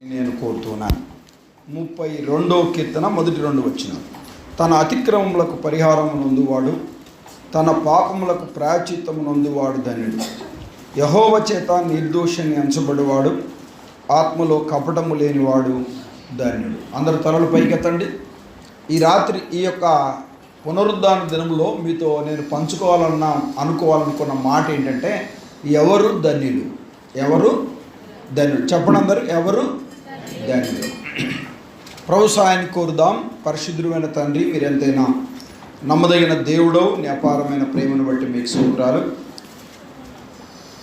నేను కోరుతున్నాను. 32వ కీర్తన మొదటి 2 వచనాలు. తన అతిక్రమములకు పరిహారము నొందువాడు, తన పాపములకు ప్రాయశ్చిత్తము నొందువాడు ధన్యుడు. యెహోవా చేత నిర్దోషిని ఎంచబడివాడు, ఆత్మలో కపటము లేనివాడు ధన్యుడు. అందరు తలలు పైకెత్తండి. ఈ రాత్రి ఈ యొక్క పునరుద్ధాన దినంలో మీతో నేను అనుకోవాలనుకున్న మాట ఏంటంటే, ఎవరు ధన్యులు? ఎవరు ధన్యులు? చెప్పండి అందరూ, ఎవరు ధన్యులు? ప్రభు సహాయాన్ని కోరుదాం. పరిశుద్ధుడైన తండ్రి, మీరెంతైనా నమ్మదగిన దేవుడో, నీ అపారమైన ప్రేమను బట్టి మీకు స్తోత్రాలు.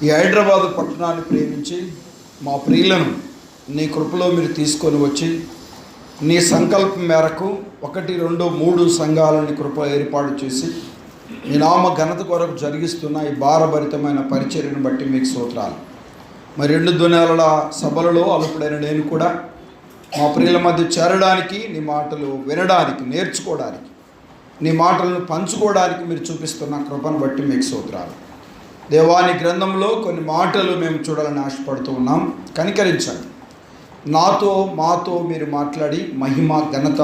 ఈ హైదరాబాదు పట్టణాన్ని ప్రేమించి మా ప్రియులను నీ కృపలో మీరు తీసుకొని వచ్చి నీ సంకల్పం మేరకు 1, 2, 3 సంఘాలని కృప ఏర్పాటు చేసి నీ నామ ఘనత కొరకు జరిగిస్తున్న ఈ భారభరితమైన పరిచర్యను బట్టి మీకు స్తోత్రాలు. మరి 2 దినాల సభలలో అలుపుడైన నేను కూడా మా ప్రియుల మధ్య చేరడానికి, నీ మాటలు వినడానికి, నేర్చుకోవడానికి, నీ మాటలను పంచుకోవడానికి మీరు చూపిస్తున్న కృపను బట్టి మీకు స్తోత్రాలు. దేవాని గ్రంథంలో కొన్ని మాటలు మేము చూడాలని ఆశపడుతూ ఉన్నాం. కనికరించండి. నాతో మాతో మీరు మాట్లాడి మహిమ, ఘనత,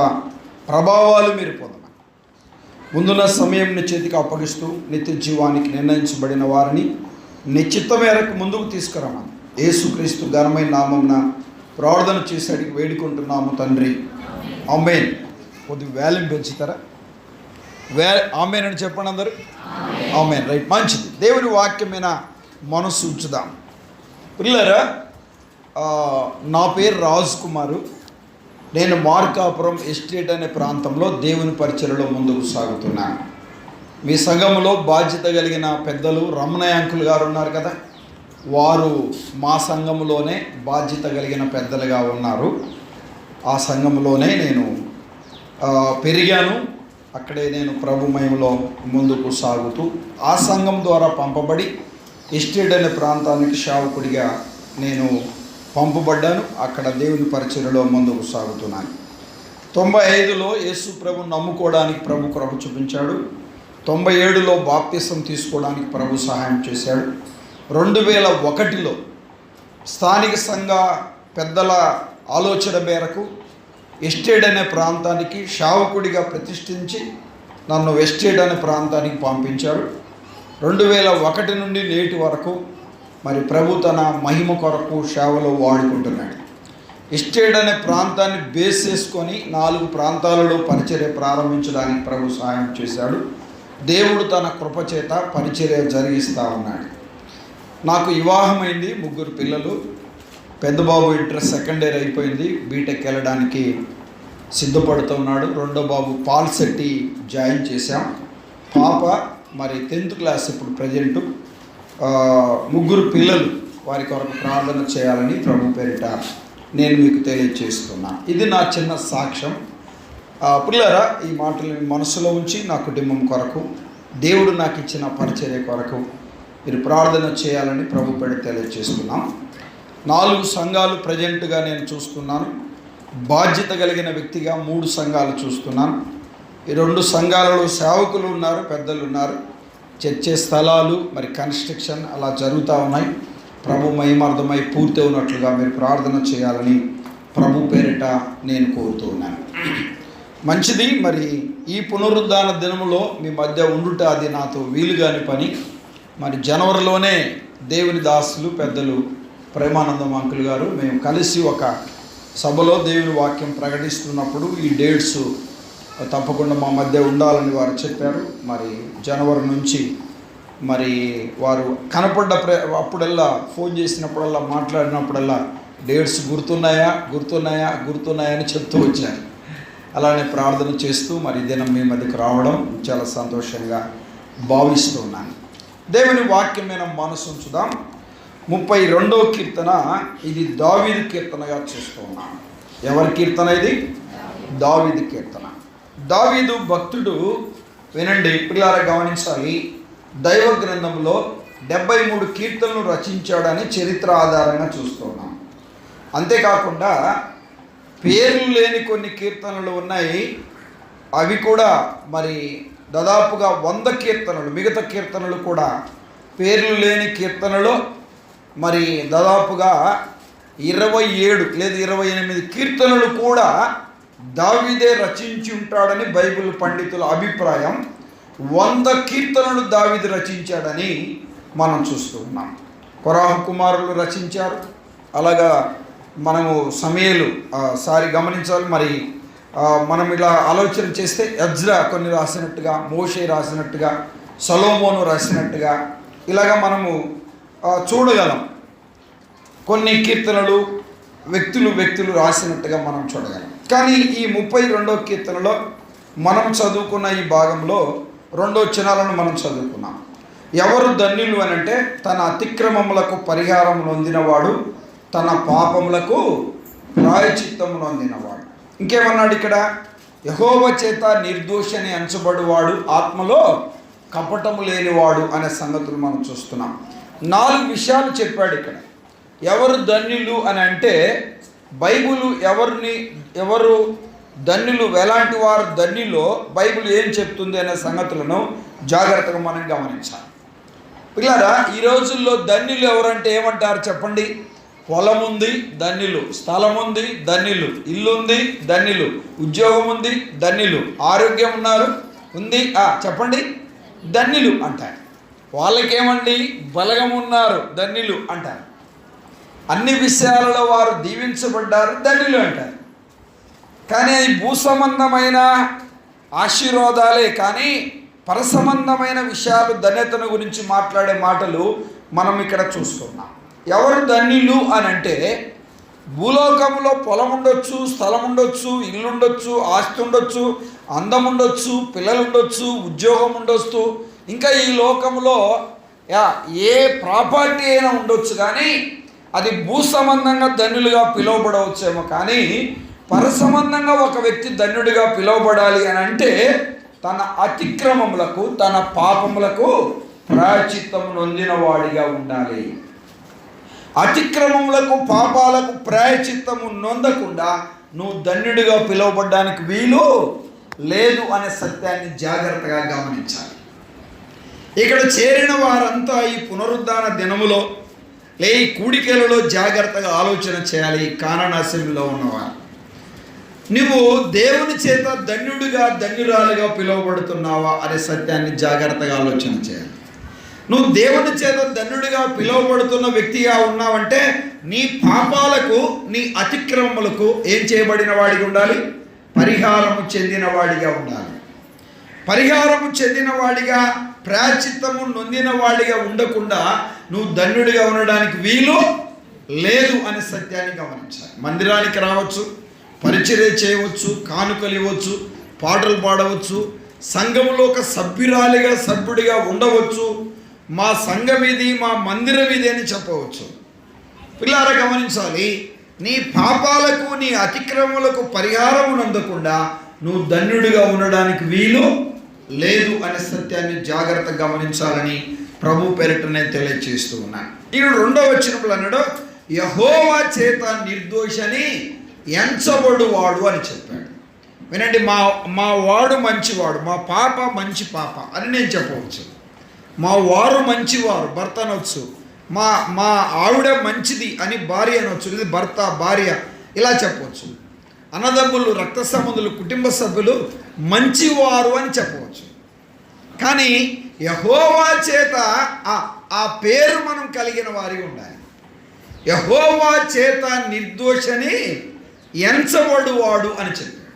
ప్రభావాలు మీరు పొందమని ముందున్న సమయం నీ చేతికి అప్పగిస్తూ నిత్య జీవానికి నిర్ణయించబడిన వారిని నీ చిత్త మేరకు ముందుకు తీసుకురమ్మని యేసుక్రీస్తు ఘనమైన నామమున ప్రార్థన చేసి వేడుకుంటున్నాము తండ్రి. ఆమేన్. కొద్దిగా వాల్యూమ్ పెంచుతారా? ఆమేన్ అని చెప్పండి అందరూ. ఆమేన్. రైట్, మంచిది. దేవుని వాక్యమైన మనసు ఉంచుదాం. పిల్లరా, నా పేరు రాజ్ కుమారు. నేను మార్కాపురం ఎస్టేట్ అనే ప్రాంతంలో దేవుని పరిచర్యలో ముందుకు సాగుతున్నాను. మీ సంఘంలో బాధ్యత కలిగిన పెద్దలు రమణయ్య అంకుల్ గారు ఉన్నారు కదా, వారు మా సంఘంలోనే బాధ్యత కలిగిన పెద్దలుగా ఉన్నారు. ఆ సంఘంలోనే నేను పెరిగాను. అక్కడే నేను ప్రభుమయంలో ముందుకు సాగుతూ ఆ సంఘం ద్వారా పంపబడి ఎస్టేట్ అనే ప్రాంతానికి సేవకుడిగా నేను పంపబడ్డాను. అక్కడ దేవుని పరిచర్యలో ముందుకు సాగుతున్నాను. 95లో యేసు ప్రభుని నమ్ముకోవడానికి ప్రభు కృప చూపించాడు. 97లో బాప్తిసం తీసుకోవడానికి ప్రభు సహాయం చేశాడు. 2001లో స్థానిక సంఘ పెద్దల ఆలోచన మేరకు ఎస్టేట్ అనే ప్రాంతానికి సేవకుడిగా ప్రతిష్ఠించి నన్ను ఎస్టేట్ అనే ప్రాంతానికి పంపించారు. 2001 నుండి నేటి వరకు మరి ప్రభు తన మహిమ కొరకు సేవలో వాడుకుంటున్నాడు. ఎస్టేట్ అనే ప్రాంతాన్ని బేస్ చేసుకొని 4 ప్రాంతాలలో పరిచర్య ప్రారంభించడానికి ప్రభు సహాయం చేశాడు. దేవుడు తన కృపచేత పరిచర్య జరిగిస్తూ ఉన్నాడు. నాకు వివాహమైంది, 3 పిల్లలు. పెద్ద బాబు ఇంటర్ సెకండ్ ఇయర్ అయిపోయింది, బీటెక్ వెళ్ళడానికి సిద్ధపడుతున్నాడు. రెండో బాబు పాల్సెట్టి జాయిన్ చేశాం. పాప మరి 10th క్లాస్ ఇప్పుడు ప్రజెంటు. 3 పిల్లలు. వారి కొరకు ప్రార్థన చేయాలని ప్రభు పేరిట నేను మీకు తెలియజేస్తున్నాను. ఇది నా చిన్న సాక్ష్యం. పిల్లరా, ఈ మాటలు మనసులో ఉంచి నా కుటుంబం కొరకు, దేవుడు నాకు ఇచ్చిన పరిచర్య కొరకు మీరు ప్రార్థన చేయాలని ప్రభు పేరిట తెలియజేస్తున్నాం. 4 సంఘాలు ప్రజెంట్గా నేను చూస్తున్నాను. బాధ్యత కలిగిన వ్యక్తిగా 3 సంఘాలు చూస్తున్నాను. ఈ 2 సంఘాలలో సేవకులు ఉన్నారు, పెద్దలు ఉన్నారు. చర్చే స్థలాలు మరి కన్స్ట్రక్షన్ అలా జరుగుతూ ఉన్నాయి. ప్రభు మహిమార్థమై పూర్తి ఉన్నట్లుగా మీరు ప్రార్థన చేయాలని ప్రభు పేరిట నేను కోరుతూ ఉన్నాను. మంచిది. మరి ఈ పునరుద్ధాన దినములో మీ మధ్య ఉండుట అది నాతో వీలుగాని పని. మరి జనవరిలోనే దేవుని దాసులు పెద్దలు ప్రేమానందం అంకుల్ గారు మేము కలిసి ఒక సభలో దేవుని వాక్యం ప్రకటిస్తున్నప్పుడు ఈ డేట్స్ తప్పకుండా మా మధ్య ఉండాలని వారు చెప్పారు. మరి జనవరి నుంచి మరి వారు అప్పుడల్లా ఫోన్ చేసినప్పుడల్లా, మాట్లాడినప్పుడల్లా డేట్స్ గుర్తున్నాయా అని చెప్తూ వచ్చారు. అలానే ప్రార్థన చేస్తూ మరి దినం మీ మధ్యకు రావడం చాలా సంతోషంగా భావిస్తున్నాను. దేవుని వాక్యమైన మనసు ఉంచుదాం. 32వ కీర్తన, ఇది దావీదు కీర్తనగా చూస్తున్నాను. ఎవరి కీర్తన ఇది? దావీదు కీర్తన. దావీదు భక్తుడు. వినండి పిల్లారా, గమనించాలి. దైవ గ్రంథంలో 73 కీర్తనలు రచించాడని చరిత్ర ఆధారంగా చూస్తున్నాం. అంతేకాకుండా పేర్లు లేని కొన్ని కీర్తనలు ఉన్నాయి. అవి కూడా మరి దాదాపుగా 100 కీర్తనలు. మిగతా కీర్తనలు కూడా పేర్లు లేని కీర్తనలు మరి దాదాపుగా 27 లేదా 28 కీర్తనలు కూడా దావీదే రచించి ఉంటాడని బైబిల్ పండితుల అభిప్రాయం. 100 కీర్తనలు దావీదు రచించాడని మనం చూస్తూ ఉన్నాం. కొరాహు కుమారులు రచించారు. అలాగా మనము సమయలు గమనించాలి. మరి మనం ఇలా ఆలోచన చేస్తే ఎజ్రా కొన్ని రాసినట్టుగా, మోషే రాసినట్టుగా, సొలొమోను రాసినట్టుగా ఇలాగా మనము చూడగలం. కొన్ని కీర్తనలు వ్యక్తులు రాసినట్టుగా మనం చూడగలం. కానీ ఈ 32వ కీర్తనలో మనం చదువుకున్న ఈ భాగంలో 2 వచనాలను మనం చదువుకున్నాం. ఎవరు ధన్యులు అని అంటే, తన అతిక్రమములకు పరిహారం నొందినవాడు, తన పాపములకు ప్రాయశ్చిత్తము నొందినవాడు. ఇంకేమన్నాడు ఇక్కడ? యెహోవా చేత నిర్దోషి అని ఎంచబడువాడు, ఆత్మలో కపటము లేనివాడు అనే సంగతులు మనం చూస్తున్నాం. 4 విషయాలు చెప్పాడు ఇక్కడ. ఎవరు ధన్యులు అని అంటే, బైబిల్ ఎవరు ధన్యులు, ఎలాంటి వారు ధన్యులో బైబిల్ ఏం చెప్తుంది అనే సంగతులను జాగ్రత్తగా మనం గమనించాలి. పిల్లారా, ఈ రోజుల్లో ధన్యులు ఎవరంటే ఏమంటారు చెప్పండి? పొలం ఉంది ధన్యులు, స్థలం ఉంది ధన్యులు, ఇల్లు ఉంది ధన్యులు, ఉద్యోగం ఉంది ధన్యులు, ఆరోగ్యం ఉంది చెప్పండి ధన్యులు అంటారు. వాళ్ళకేమండి బలగం ఉన్నారు ధన్యులు అంటారు. అన్ని విషయాలలో వారు దీవించబడ్డారు ధన్యులు అంటారు. కానీ అది భూసంబంధమైన ఆశీర్వాదాలే కానీ పరసంబంధమైన విషయాలు, ధన్యతను గురించి మాట్లాడే మాటలు మనం ఇక్కడ చూస్తున్నాం. ఎవరు ధన్యులు అని అంటే, భూలోకంలో పొలం ఉండొచ్చు, స్థలం ఉండొచ్చు, ఇల్లు ఉండొచ్చు, ఆస్తి ఉండొచ్చు, అందం ఉండొచ్చు, పిల్లలు ఉండొచ్చు, ఉద్యోగం ఉండొచ్చు, ఇంకా ఈ లోకంలో ఏ ప్రాపర్టీ అయినా ఉండొచ్చు. కానీ అది భూ సంబంధంగా ధన్యులుగా పిలువబడవచ్చేమో, కానీ పరసంబంధంగా ఒక వ్యక్తి ధన్యుడిగా పిలువబడాలి అని అంటే తన అతిక్రమములకు, తన పాపములకు ప్రాయశ్చిత్తము నొందిన వాడిగా ఉండాలి. అతిక్రమములకు, పాపాలకు ప్రాయశ్చిత్తము నొందకుండా నువ్వు ధన్యుడిగా పిలువబడ్డానికి వీలు లేదు అనే సత్యాన్ని జాగ్రత్తగా గమనించాలి. ఇక్కడ చేరిన వారంతా ఈ పునరుద్ధాన దినములో ఈ కూడికలలో జాగ్రత్తగా ఆలోచన చేయాలి. కానాన్ అసెంబ్లీలో ఉన్నవారు, నువ్వు దేవుని చేత ధన్యుడిగా, ధన్యురాలుగా పిలువబడుతున్నావా అనే సత్యాన్ని జాగ్రత్తగా ఆలోచన చేయాలి. నువ్వు దేవుని చేత ధన్యుడిగా పిలువబడుతున్న వ్యక్తిగా ఉన్నావంటే నీ పాపాలకు, నీ అతిక్రమములకు ఏం చేయబడిన వాడిగా ఉండాలి? పరిహారము చెందిన వాడిగా ఉండాలి. పరిహారము చెందిన వాడిగా, ప్రాయశ్చిత్తము నొందిన వాడిగా ఉండకుండా నువ్వు ధన్యుడిగా ఉండడానికి వీలు లేదు అనే సత్యాన్ని గమనించాలి. మందిరానికి రావచ్చు, పరిచర్య చేయవచ్చు, కానుకలు ఇవ్వచ్చు, పాటలు పాడవచ్చు, సంఘంలో ఒక సభ్యుడిగా ఉండవచ్చు, మా సంఘం ఇది, మా మందిరం ఇది అని చెప్పవచ్చు. పిల్లారా గమనించాలి, నీ పాపాలకు, నీ అతిక్రమములకు పరిహారం అందకుండా నువ్వు ధన్యుడిగా ఉండడానికి వీలు లేదు అనే సత్యాన్ని జాగ్రత్తగా గమనించాలని ప్రభు పేరిట నేను తెలియజేస్తూ ఉన్నాను. ఇక్కడ 2వ వచనంలో అన్నాడు, యెహోవా చేత నిర్దోషని ఎంచబడువాడు అని చెప్పాడు. వినండి, మా వాడు మంచివాడు, మా పాప మంచి పాప అని నేను చెప్పవచ్చు. మా వారు మంచివారు భర్త అనొచ్చు, మా ఆవిడ మంచిది అని భార్య అనొచ్చు, లేదా భర్త భార్య ఇలా చెప్పవచ్చు. అన్నదమ్ములు, రక్త సంబంధులు, కుటుంబ సభ్యులు మంచివారు అని చెప్పవచ్చు. కానీ యెహోవా చేత ఆ పేరు మనం కలిగిన వారి ఉండాలి. యెహోవా చేత నిర్దోషని ఎంచబడువాడు అని చెప్పాడు.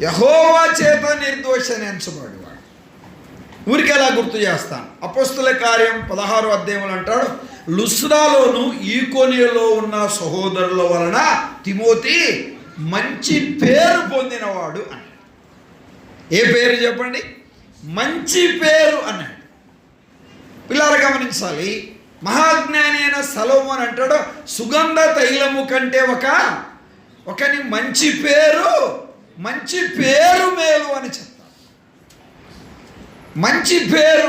యెహోవా చేత నిర్దోషని ఎంచబడువాడు. ఊరికి ఎలా గుర్తు చేస్తాను, అపోస్తుల కార్యం 16వ అధ్యాయంలో అంటాడు, లుస్త్రాలోను ఈకొనియలో ఉన్న సహోదరుల వలన తిమోతి మంచి పేరు పొందినవాడు అని. ఏ పేరు చెప్పండి? మంచి పేరు అన్నాడు. పిల్లలు గమనించాలి, మహాజ్ఞాని అయిన సొలొమోను అంటాడు, సుగంధ తైలము కంటే ఒకని మంచి పేరు మేలు అని చెప్తాడు. మంచి పేరు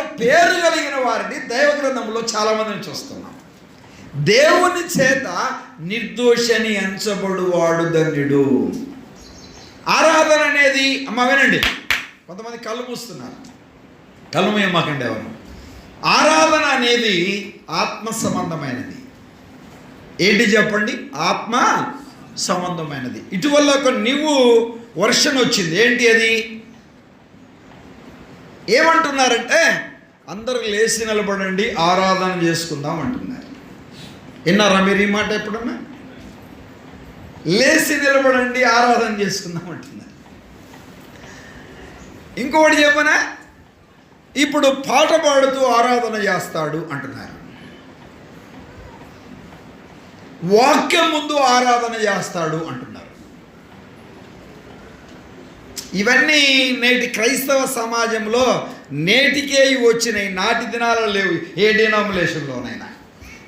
కలిగిన వారిని దైవ గ్రంథంలో చాలామందిని చూస్తున్నాం. దేవుని చేత నిర్దోషని ఎంచబడువాడు ధన్యుడు. ఆరాధన అనేది, అమ్మ వినండి, కొంతమంది కళ్ళు మూస్తున్నారు, కళ్ళు మూయమాకండి ఎవరు. ఆరాధన అనేది ఆత్మ సంబంధమైనది. ఏంటి చెప్పండి? ఆత్మ సంబంధమైనది. ఇటీవల ఒక న్యూ వర్షన్ వచ్చింది. ఏంటి అది? ఏమంటున్నారంటే అందరూ లేచి నిలబడండి, ఆరాధన చేసుకుందాం అంటున్నారు. విన్నారా మీరు ఈ మాట ఎప్పుడన్నా? లేచి నిలబడండి, ఆరాధన చేసుకుందాం అంటున్నారు. ఇంకొకటి చెప్పనా, ఇప్పుడు పాట పాడుతూ ఆరాధన చేస్తాడు అంటున్నారు. వాక్యం ముందు ఆరాధన చేస్తాడు అంటున్నారు. ఇవన్నీ నేటి క్రైస్తవ సమాజంలో నేటికే వచ్చినాయి, నాటి దినాలలో లేవు. ఏ డినామినేషన్లోనైనా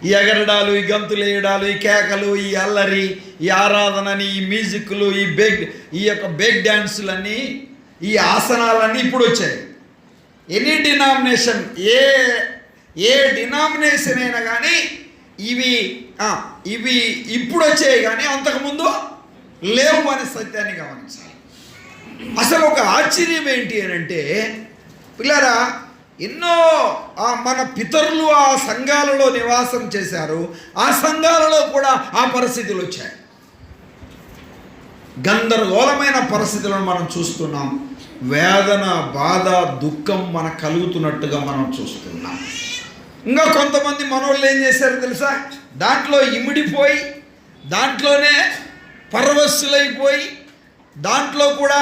ఈ ఎగరడాలు, ఈ గంతులు వేయడాలు, ఈ కేకలు, ఈ అల్లరి, ఈ ఆరాధనని, ఈ మ్యూజిక్లు, ఈ యొక్క బేక్ డ్యాన్సులన్నీ, ఈ ఆసనాలన్నీ ఇప్పుడు వచ్చాయి. ఎనీ డినామినేషన్, ఏ డినామినేషన్ అయినా కానీ ఇవి ఇప్పుడు వచ్చాయి, కానీ అంతకుముందు లేవు అనే సత్యాన్ని గమనించాలి. అసలు ఒక ఆశ్చర్యం ఏంటి అని అంటే, పిల్లరా, ఎన్నో మన పితరులు ఆ సంఘాలలో నివాసం చేశారు. ఆ సంఘాలలో కూడా ఆ పరిస్థితులు వచ్చాయి. గందరగోళమైన పరిస్థితులను మనం చూస్తున్నాం. వేదన, బాధ, దుఃఖం మనకు కలుగుతున్నట్టుగా మనం చూస్తున్నాం. ఇంకా కొంతమంది మనోళ్ళు ఏం చేశారో తెలుసా? దాంట్లో ఇమిడిపోయి, దాంట్లోనే పరవశులైపోయి, దాంట్లో కూడా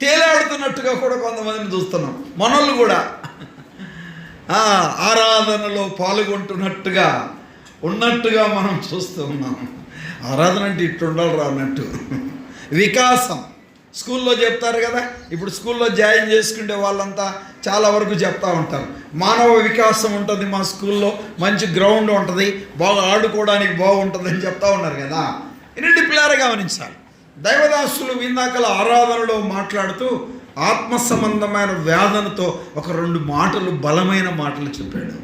తేలాడుతున్నట్టుగా కూడా కొంతమందిని చూస్తున్నాం. మనోళ్ళు కూడా ఆరాధనలో పాల్గొంటున్నట్టుగా ఉన్నట్టుగా మనం చూస్తూ ఉన్నాం. ఆరాధన అంటే ఇట్టు ఉండాలి రా అన్నట్టు. వికాసం స్కూల్లో చెప్తారు కదా, ఇప్పుడు స్కూల్లో జాయిన్ చేసుకుంటే వాళ్ళంతా చాలా వరకు చెప్తా ఉంటారు, మానవ వికాసం ఉంటుంది మా స్కూల్లో, మంచి గ్రౌండ్ ఉంటుంది, బాగా ఆడుకోవడానికి బాగుంటుంది అని చెప్తా ఉన్నారు కదా. ఇన్నింటి పిల్లలు గమనించాలి. దైవదాసులు ఇందాకల ఆరాధనలో మాట్లాడుతూ ఆత్మ సంబంధమైన వేదనతో ఒక 2 మాటలు, బలమైన మాటలు చెప్పాడు.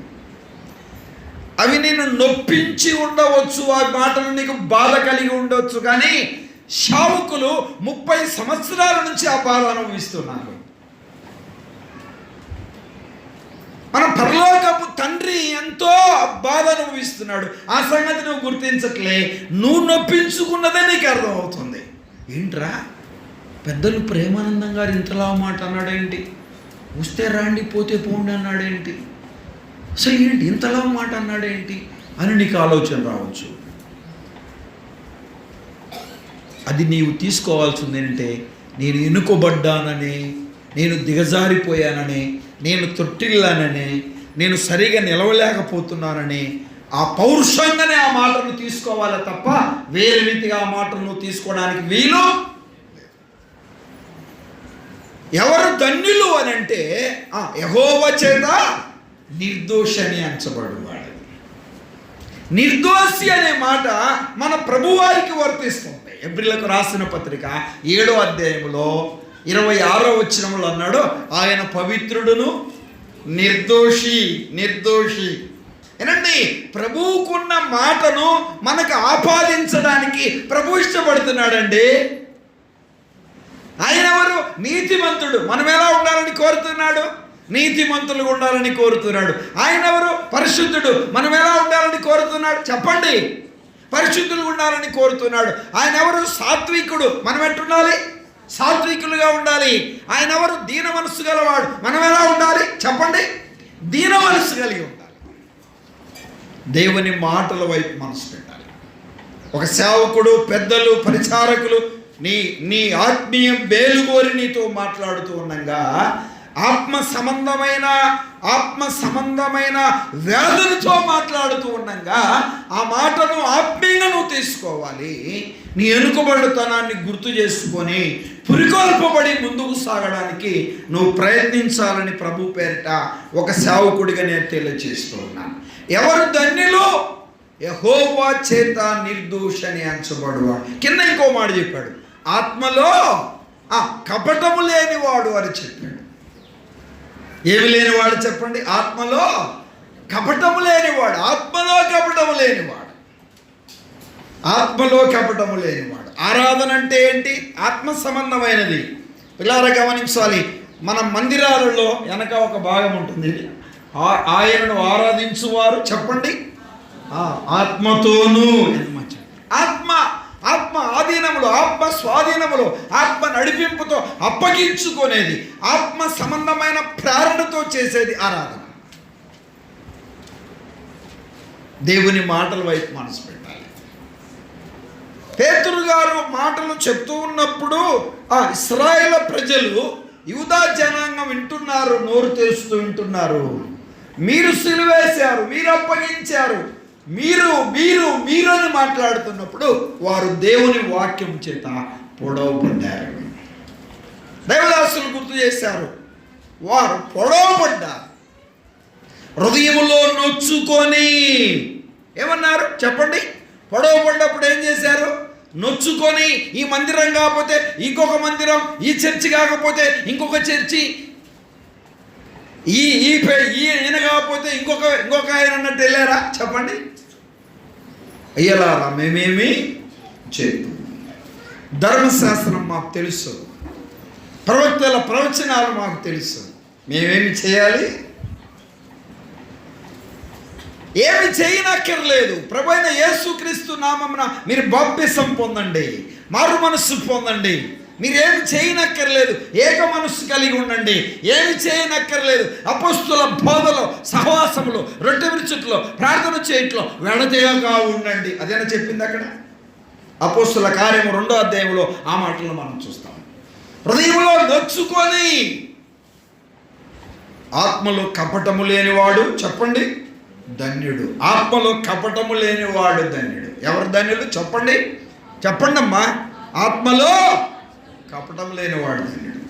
అవి నేను నొప్పించి ఉండవచ్చు, ఆ మాటలు నీకు బాధ కలిగి ఉండవచ్చు, కానీ శావుకులు 30 సంవత్సరాల నుంచి ఆ బాధ అనుభవిస్తున్నారు. మన పరలోకపు తండ్రి ఎంతో బాధ అనుభవిస్తున్నాడు. ఆ సంగతి నువ్వు గుర్తించట్లే, నువ్వు నొప్పించుకున్నదే నీకు అర్థమవుతుంది. ఏంట్రా, పెద్దలు ప్రేమానందం గారు ఇంతలా మాట అన్నాడేంటి, వస్తే రాండి పోతే పోండి అన్నాడేంటి, అసలు ఏంటి ఇంతలా మాట అన్నాడేంటి అని నీకు ఆలోచన రావచ్చు. అది నీవు తీసుకోవాల్సింది ఏంటంటే, నేను ఎన్నుకోబడ్డానని, నేను దిగజారిపోయానని, నేను తొట్టిల్లానని, నేను సరిగా నిలవలేకపోతున్నానని ఆ పౌరుషంగానే ఆ మాటను తీసుకోవాలి తప్ప వేరే రీతిగా ఆ మాటను తీసుకోవడానికి వీలు. ఎవరు ధన్యులు అని అంటే యెహోవా చేత నిర్దోషి అని ఎంచబడువాడు. నిర్దోషి అనే మాట మన ప్రభువారికి వర్తిస్తుంది. ఎబ్రీలకు రాసిన పత్రిక 7వ అధ్యాయంలో 26వ వచనంలో అన్నాడు, ఆయన పవిత్రుడును నిర్దోషి. ఏనండి, ప్రభువుకున్న మాటను మనకు ఆపాదించడానికి ప్రభు ఇష్టపడుతున్నాడండి. ఆయన ఎవరు? నీతిమంతుడు. మనం ఎలా ఉండాలని కోరుతున్నాడు? నీతిమంతులుగా ఉండాలని కోరుతున్నాడు. ఆయన ఎవరు? పరిశుద్ధుడు. మనం ఎలా ఉండాలని కోరుతున్నాడు చెప్పండి? పరిశుద్ధులుగా ఉండాలని కోరుతున్నాడు. ఆయన ఎవరు? సాత్వికుడు. మనం ఎట్టుండాలి? సాత్వికులుగా ఉండాలి. ఆయన ఎవరు? దీన మనస్సు గలవాడు. మనం ఎలా ఉండాలి చెప్పండి? దీన మనస్సు కలిగి ఉండాలి. దేవుని మాటల వైపు మనసు పెట్టాలి. ఒక సేవకుడు, పెద్దలు, పరిచారకులు నీ ఆత్మీయం బేలుగోరి నీతో మాట్లాడుతూ ఉండగా ఆత్మ సంబంధమైన వేదనతో మాట్లాడుతూ ఉండగా ఆ మాటను ఆత్మీయంగా నువ్వు తీసుకోవాలి. నీ ఎన్నుకబడుతనాన్ని గుర్తు చేసుకొని పురికొల్పబడి ముందుకు సాగడానికి నువ్వు ప్రయత్నించాలని ప్రభు పేరిట ఒక సేవకుడిగా నేను తెలియజేస్తూ ఉన్నాను. ఎవరు ధన్యులు? యెహోవా చేత నిర్దోషి అని ఎంచబడువాడు. కింద ఇంకో మాట చెప్పాడు, ఆత్మలో కపటము లేనివాడు అని చెప్పాడు. ఏమి లేనివాడు చెప్పండి? ఆత్మలో కపటము లేనివాడు. ఆత్మలో కపటము లేనివాడు. ఆరాధన అంటే ఏంటి? ఆత్మ సంబంధమైనది. పిల్లారా గమనించాలి. మన మందిరాలలో వెనక ఒక భాగం ఉంటుంది, ఆయనను ఆరాధించువారు చెప్పండి ఆత్మతోనూ ఆత్మ ఆత్మ ఆధీనములో, ఆత్మ స్వాధీనములో, ఆత్మ నడిపింపుతో అప్పగించుకునేది, ఆత్మ సంబంధమైన ప్రేరణతో చేసేది ఆరాధన. దేవుని మాటల వైపు మనసు పెట్టాలి. పేతురు గారు మాటలు చెప్తూ ఉన్నప్పుడు ఆ ఇశ్రాయేలు ప్రజలు, యూదా జనాంగం వింటున్నారు, నోరు తెరుస్తూ వింటున్నారు. మీరు సిలువేశారు, మీరు అప్పగించారు, మీరు మీరు మీరు అని మాట్లాడుతున్నప్పుడు వారు దేవుని వాక్యం చేత పొడవబడ్డారు. దైవదాసులు గుర్తు చేశారు, వారు పొడవబడ్డారు, హృదయములో నొచ్చుకొని. ఏమన్నారు చెప్పండి? పొడవబడ్డప్పుడు ఏం చేశారు? నొచ్చుకొని, ఈ మందిరం కాకపోతే ఇంకొక మందిరం, ఈ చర్చి కాకపోతే ఇంకొక చర్చి, ఈయన కాకపోతే ఇంకొక ఆయన అన్నట్టు వెళ్ళారా? చెప్పండి. అయ్యలారా, మేమేమి చేద్దాం? ధర్మశాస్త్రం మాకు తెలుసు, ప్రవక్తల ప్రవచనాలు మాకు తెలుసు, మేమేమి చేయాలి? ఏమి చేయనక్కర్లేదు. ప్రభువైన యేసుక్రీస్తు నామమున మీరు బాప్తిసం పొందండి, మారు మనస్సు పొందండి. మీరేమి చేయనక్కర్లేదు, ఏక మనస్సు కలిగి ఉండండి, ఏమి చేయనక్కర్లేదు. అపొస్తలుల బోధలో, సహవాసములో, రొట్టె విరుచుట్లో, ప్రార్థన చేయట్లో వెడతెగగా ఉండండి. అదేనా చెప్పింది అక్కడ? అపొస్తలుల కార్యము 2వ అధ్యాయంలో ఆ మాటలను మనం చూస్తాం. హృదయంలో నొచ్చుకొని, ఆత్మలో కపటము లేనివాడు చెప్పండి ధన్యుడు. ఆత్మలో కపటము లేనివాడు ధన్యుడు. ఎవరు ధన్యుడు చెప్పండి? చెప్పండి అమ్మా. ఆత్మలో కపటం లేనివాడు ధన్యుడు.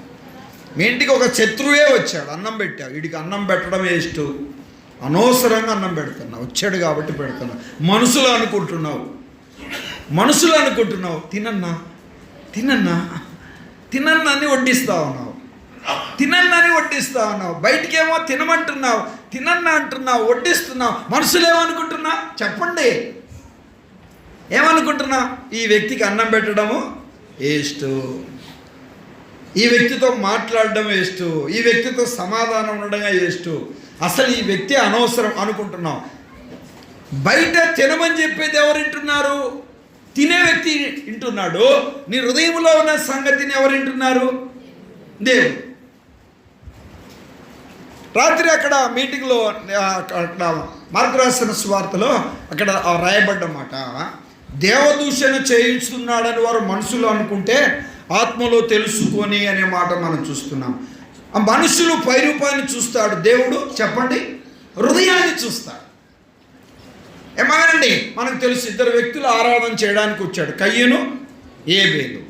మీ ఇంటికి ఒక శత్రువే వచ్చాడు, అన్నం పెట్టావు, వీడికి అన్నం పెట్టడం వేస్ట్, అనవసరంగా అన్నం పెడుతున్నావు, వచ్చాడు కాబట్టి పెడుతున్నావు, మనసులో అనుకుంటున్నావు, తినన్నా అని వడ్డిస్తా ఉన్నావు, బయటికేమో తినమంటున్నావు, తినన్నా అంటున్నావు, వడ్డిస్తున్నావు, మనసులో ఏమనుకుంటున్నా చెప్పండి? ఏమనుకుంటున్నా? ఈ వ్యక్తికి అన్నం పెట్టడము వేస్ట్, ఈ వ్యక్తితో మాట్లాడడం వేస్ట్, ఈ వ్యక్తితో సమాధానం ఉండడం వేస్ట్, అసలు ఈ వ్యక్తి అనవసరం అనుకుంటున్నావు. బయట తినమని చెప్పేది ఎవరు వింటున్నారు? తినే వ్యక్తి వింటున్నాడు. నీ హృదయంలో ఉన్న సంగతిని ఎవరు వింటున్నారు? దేవుడు. రాత్రి అక్కడ మీటింగ్లో, అక్కడ మార్కు రాసిన సువార్తలో అక్కడ రాయబడ్డ మాట, దేవదూషణ చేయిస్తున్నాడని వారు మనసులో అనుకుంటే ఆత్మలో తెలుసుకొని అనే మాట మనం చూస్తున్నాం. ఆ మనుషులు పైరూపాన్ని చూస్తాడు, దేవుడు చెప్పండి హృదయాన్ని చూస్తాడు. ఏమనండి? మనకు తెలుసు, 2 వ్యక్తులు ఆరాధన చేయడానికి వచ్చాడు, కయ్యను ఏబేలు.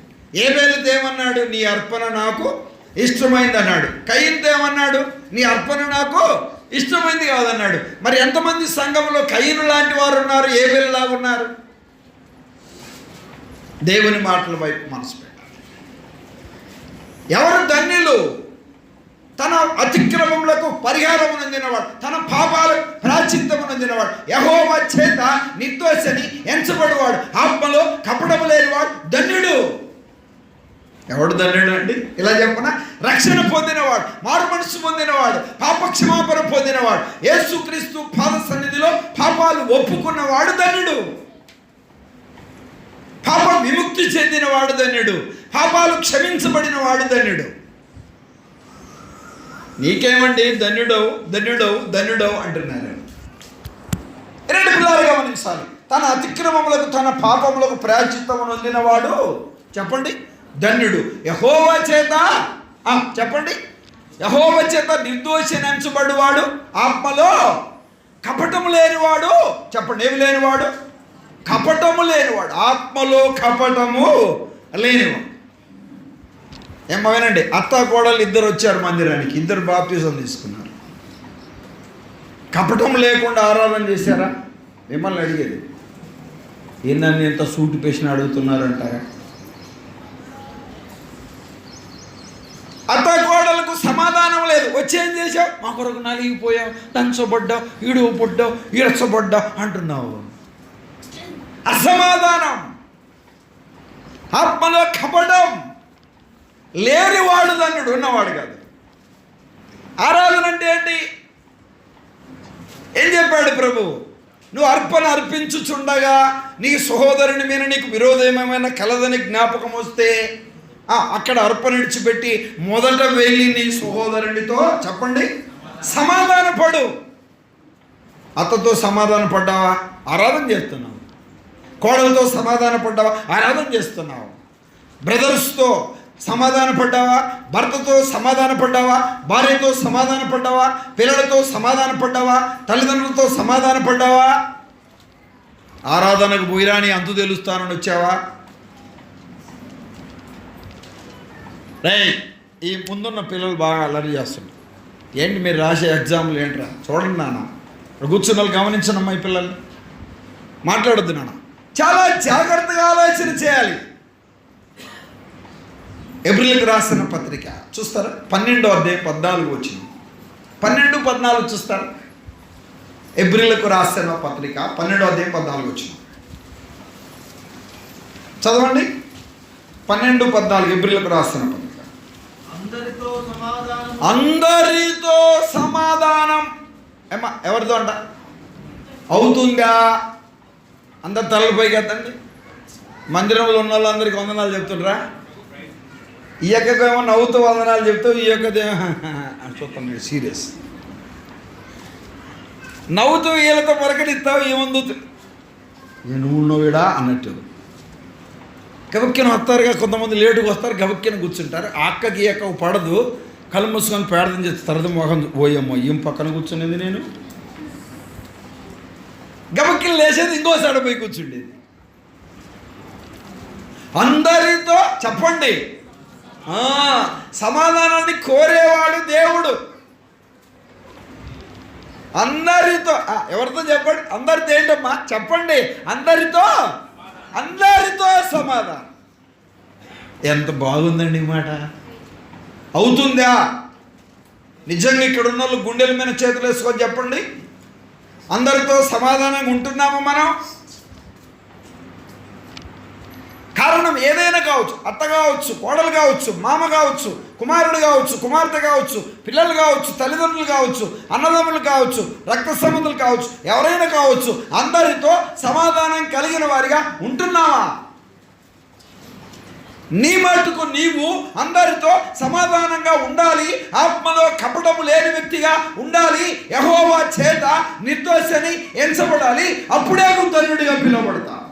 ఏబేలుతో ఏమన్నాడు? నీ అర్పణ నాకు ఇష్టమైంది అన్నాడు. కయ్యనుతో ఏమన్నాడు? నీ అర్పణ నాకు ఇష్టమైంది కాదన్నాడు. మరి ఎంతమంది సంఘంలో కయ్యను లాంటి వారు ఉన్నారు, ఏబేలు లాగా ఉన్నారు? దేవుని మాటల వైపు మనసు పెట్టాలి. ఎవరు ధన్యులు? తన అతిక్రమములకు పరిహారము నొందినవాడు, తన పాపాలకు ప్రాయశ్చిత్తము నొందినవాడు, యెహోవా చేత నిర్దోషని ఎంచబడివాడు, ఆత్మలో కపటము లేనివాడు ధన్యుడు. ఎవడు ధన్యుడు అండి? ఇలా చెప్పనా? రక్షణ పొందినవాడు, మారు మనసు పొందినవాడు, పాపక్షమాపణ పొందినవాడు, యేసుక్రీస్తు పాద సన్నిధిలో పాపాలు ఒప్పుకున్నవాడు ధన్యుడు. పాప విముక్తి చెందినవాడు ధన్యుడు, పాపాలు క్షమించబడిన వాడు ధన్యుడు. నీకేమండి ధన్యుడవు అంటున్నారు. 2 పిల్లలు గమనించాలి. తన అతిక్రమములకు, తన పాపములకు ప్రాయశ్చిత్తము నొందినవాడు చెప్పండి ధన్యుడు. యెహోవా చేత చెప్పండి, యెహోవా చేత నిర్దోషించబడివాడు, ఆత్మలో కపటము లేనివాడు చెప్పండి. ఏమి లేనివాడు? కపటము లేనివాడు, ఆత్మలో కపటము లేనివాడు. ఏమోనండి, అత్త కోడలు 2 వచ్చారు మందిరానికి, 2 బాప్తిజం తీసుకున్నారు. కపటం లేకుండా ఆరాధన చేశారా? మిమ్మల్ని అడిగేది. ఏందని ఎంత సూటు పేసిన అడుగుతున్నారంటారా? అత్త కోడలకు సమాధానం లేదు. వచ్చేం చేసావు? మా కొరకు నలిగిపోయావు, దంచబడ్డావు, ఈడుపడ్డావు, ఈడ్చబడ్డావు అంటున్నావు. అసమాధానం, ఆత్మలో కపటం లేనివాడు ధన్యుడు, ఉన్నవాడు కాదు. ఆరాధన అంటే ఏంటి? ఏం చెప్పాడు ప్రభు? నువ్వు అర్పణ అర్పించుచుండగా నీ సహోదరుని మీద నీకు విరోధమేమైనా కలదని జ్ఞాపకం వస్తే అక్కడ అర్పణ విడిచిపెట్టి మొదట వెళ్ళి నీ సహోదరునితో చెప్పండి సమాధానపడు. అతతో సమాధాన పడ్డావా? ఆరాధన చేస్తున్నావు. కోడలతో సమాధాన పడ్డావా? ఆరాధన చేస్తున్నావు. బ్రదర్స్తో సమాధాన పడ్డావా? భర్తతో సమాధాన పడ్డావా? భార్యతో సమాధాన పడ్డావా? పిల్లలతో సమాధాన పడ్డావా? తల్లిదండ్రులతో సమాధాన పడ్డావా? ఆరాధనకు పోయిరాని అంతు తెలుస్తానని వచ్చావా? ఈ ముందున్న పిల్లలు బాగా అల్లరి చేస్తున్నారు. ఏంటి మీరు రాసే ఎగ్జామ్లు ఏంట్రా? చూడండి నాన్న, కూర్చున్న వాళ్ళు గమనించనమ్మా, ఈ పిల్లల్ని మాట్లాడొద్దు నాన్న. చాలా జాగ్రత్తగా ఆలోచన చేయాలి. ఎబ్రిల్కి రాసిన పత్రిక చూస్తారా? 12వ అధ్యాయం 14 వచ్చింది. 12-14 చూస్తారా? ఎబ్రిల్కు రాసిన పత్రిక 12వ అధ్యాయం 14 వచ్చింది. చదవండి. 12-14 ఎబ్రిల్కు రాసిన పత్రిక. అందరితో సమాధానం ఏమా ఎవరితో అంట అవుతుందా? అందరు తలపైకి ఎత్తండి. మందిరంలో ఉన్న వాళ్ళందరికీ వందనాలు చెప్తుండ్రా? ఈ యొక్కదేమో నవ్వుతూ వందనాలు చెప్తావు, ఈ యొక్కదేమో చూస్తాం మీరు సీరియస్. నవ్వుతూ వీళ్ళతో మరకడిస్తావు, ఏముందు నువ్వు నవ్వుడా అన్నట్టు. గబక్కిన వస్తారుగా, కొంతమంది లేటుగా వస్తారు, గబక్కిన కూర్చుంటారు. అక్కకి ఈ అక్క పడదు, కళ్ళు మూసుకొని పేడదని చేస్తే తరద మొహం పోయమ్మో ఏం పక్కన కూర్చునేది నేను. గబక్కిన లేచేది ఇంకోసారి పోయి కూర్చుండేది. అందరితో చెప్పండి సమాధానాన్ని కోరేవాడు దేవుడు. అందరితో ఎవరితో చెప్పండి? అందరితో ఏంటమ్మా చెప్పండి? అందరితో సమాధానం. ఎంత బాగుందండి ఈ మాట. అవుతుందా? నిజంగా ఇక్కడ ఉన్న వాళ్ళు గుండెల మీద చేతులు వేసుకొని చెప్పండి, అందరితో సమాధానంగా ఉంటున్నామా మనం? కారణం ఏదైనా కావచ్చు, అత్త కావచ్చు, కోడలు కావచ్చు, మామ కావచ్చు, కుమారుడు కావచ్చు, కుమార్తె కావచ్చు, పిల్లలు కావచ్చు, తల్లిదండ్రులు కావచ్చు, అన్నదమ్ములు కావచ్చు, రక్త సంబంధులు కావచ్చు, ఎవరైనా కావచ్చు, అందరితో సమాధానం కలిగిన వారిగా ఉంటున్నావా? నీ మటుకు నీవు అందరితో సమాధానంగా ఉండాలి. ఆత్మలో కపటము లేని వ్యక్తిగా ఉండాలి. యెహోవా చేత నిర్దోషని ఎంచబడాలి. అప్పుడే నువ్వు ధన్యుడిగా పిలువబడతావు.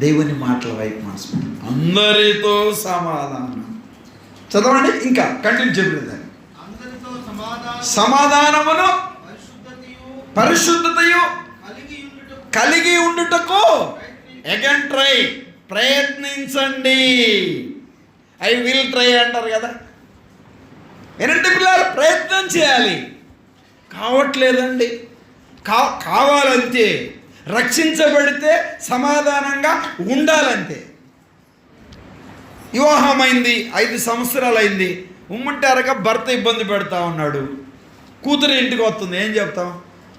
దేవుని మాటల వైపు మనసు అందరితో సమాధానం. చదవండి ఇంకా కంటిన్యూ చెప్పలేదని. సమాధానమును పరిశుద్ధతయు కలిగి ఉండుటకు అగైన్ ట్రై, ప్రయత్నించండి. ఐ విల్ ట్రై అంటారు కదా. ఏంటంటే పిల్లలు ప్రయత్నం చేయాలి. కావట్లేదండి, కావాలంతే. రక్షించబడితే సమాధానంగా ఉండాలంతే. వివాహమైంది, 5 సంవత్సరాలు అయింది, ఉమ్మంటారుగా భర్త ఇబ్బంది పెడతా ఉన్నాడు. కూతురు ఇంటికి వస్తుంది, ఏం చెప్తాం?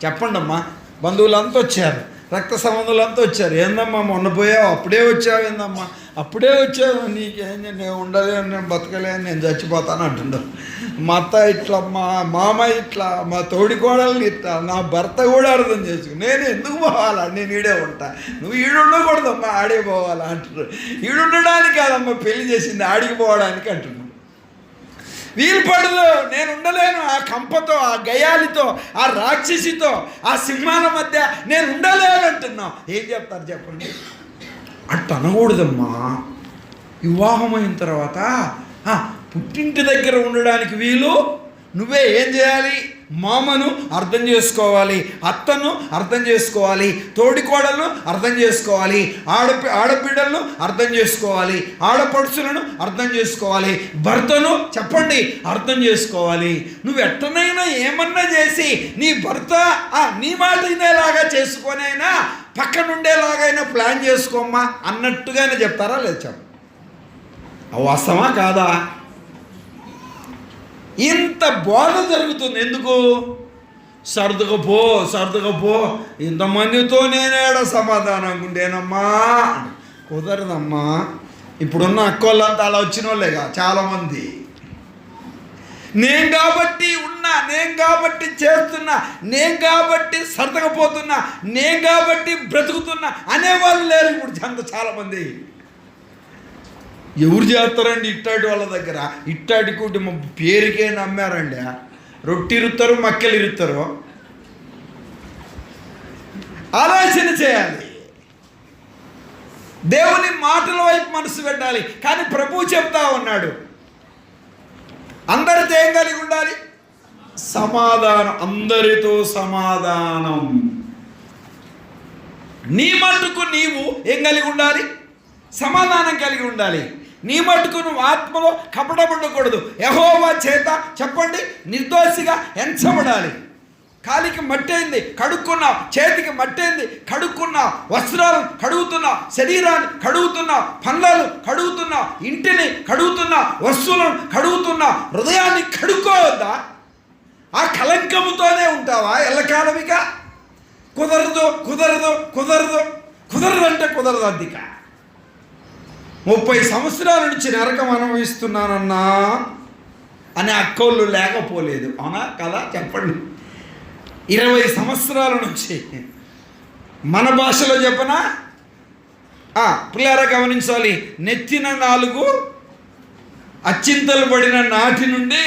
చెప్పండి అమ్మా. బంధువులంతా వచ్చారు, రక్త సంబంధులంతా వచ్చారు. ఏందమ్మా మొన్న పోయావు, అప్పుడే వచ్చావు, ఏందమ్మా అప్పుడే వచ్చావు, నీకేంది, నేను ఉండలేను, నేను బతకలేను, నేను చచ్చిపోతాను అంటున్నారు. మా అత్త ఇట్లా, మా మామ ఇట్లా, మా తోడికోడలు ఇట్లా, నా భర్త కూడా అర్థం చేసుకుని నేను ఎందుకు పోవాలా, నేను ఈడే ఉంటా, నువ్వు ఈడుండకూడదమ్మా, ఆడే పోవాలా అంటున్నారు. ఈడుండడానికి కాదమ్మా పెళ్లి చేసింది, ఆడికి పోవడానికి అంటున్నాను. వీలు పడదు, నేను ఉండలేను, ఆ కంపతో, ఆ గయాలితో, ఆ రాక్షసితో, ఆ సింహాల మధ్య నేను ఉండలేను అంటున్నావు. ఏం చెప్తారు చెప్పండి? అట్ట అనకూడదమ్మా. వివాహమైన తర్వాత పుట్టింటి దగ్గర ఉండడానికి వీలు. నువ్వే ఏం చేయాలి? మామను అర్థం చేసుకోవాలి, అత్తను అర్థం చేసుకోవాలి, తోడికోడలను అర్థం చేసుకోవాలి, ఆడబిడ్డలను అర్థం చేసుకోవాలి, ఆడపడుచులను అర్థం చేసుకోవాలి, భర్తను చెప్పండి అర్థం చేసుకోవాలి. నువ్వు ఎట్టనైనా ఏమన్నా చేసి నీ భర్త నీ మాట వినేలాగా చేసుకొనైనా పక్కనుండేలాగైనా ప్లాన్ చేసుకోమ్మా అన్నట్టుగానే చెప్తారా? లేదు చెప్ప వాస్తవమా కాదా? ఇంత బోధ జరుగుతుంది ఎందుకు? సర్దుకపో ఇంతమందితో నేనేడ సమాధానంగా ఉండేనమ్మా. కుదరదమ్మా. ఇప్పుడున్న అక్కోళ్ళంతా అలా వచ్చిన వాళ్ళేగా చాలామంది. నేను కాబట్టి ఉన్నా, నేను కాబట్టి చేస్తున్నా, నేను కాబట్టి సర్దకపోతున్నా, నేను కాబట్టి బ్రతుకుతున్నా అనేవాళ్ళు లేరు ఇప్పుడు చాలామంది. ఎవరు చేస్తారండి ఇట్టాటి వాళ్ళ దగ్గర? ఇట్టాటి కుటుంబం పేరుకే నమ్మారండి. రొట్టి ఇరుతారు, మక్కెలు ఇరుతారు. ఆలోచన చేయాలి, దేవుని మాటల వైపు మనసు పెట్టాలి. కానీ ప్రభువు చెప్తా ఉన్నాడు, అందరితో ఏం కలిగి ఉండాలి? సమాధానం. అందరితో సమాధానం. నీ మట్టుకు నీవు ఏం కలిగి ఉండాలి? సమాధానం కలిగి ఉండాలి. నీ మట్టుకు నువ్వు ఆత్మలో కపటం ఉండకూడదు. యెహోవా చేత చెప్పండి నిర్దోషిగా ఎంచబడాలి. కాలికి మట్టయింది కడుక్కున్నావు, చేతికి మట్టయింది కడుక్కున్నావు, వస్త్రాలను కడుగుతున్నావు, శరీరాన్ని కడుగుతున్నావు, పనులను కడుగుతున్నావు, ఇంటిని కడుగుతున్నావు, వస్తువులను కడుగుతున్నావు, హృదయాన్ని కడుక్కోవద్దా? ఆ కలంకముతోనే ఉంటావా ఎల్లకాలమిక? కుదరదు కుదరదు కుదరదు కుదరదు అంటే కుదరదు. అధిక 30 సంవత్సరాల నుంచి నరకం అనుభవిస్తున్నానన్నా అనే అక్కళ్ళు లేకపోలేదు. అవునా కదా? చెప్పండి. 20 సంవత్సరాల నుంచి మన భాషలో చెప్పనా? పిల్లారా గమనించాలి. నెత్తిన 4 అచ్చింతలు పడిన నాటి నుండి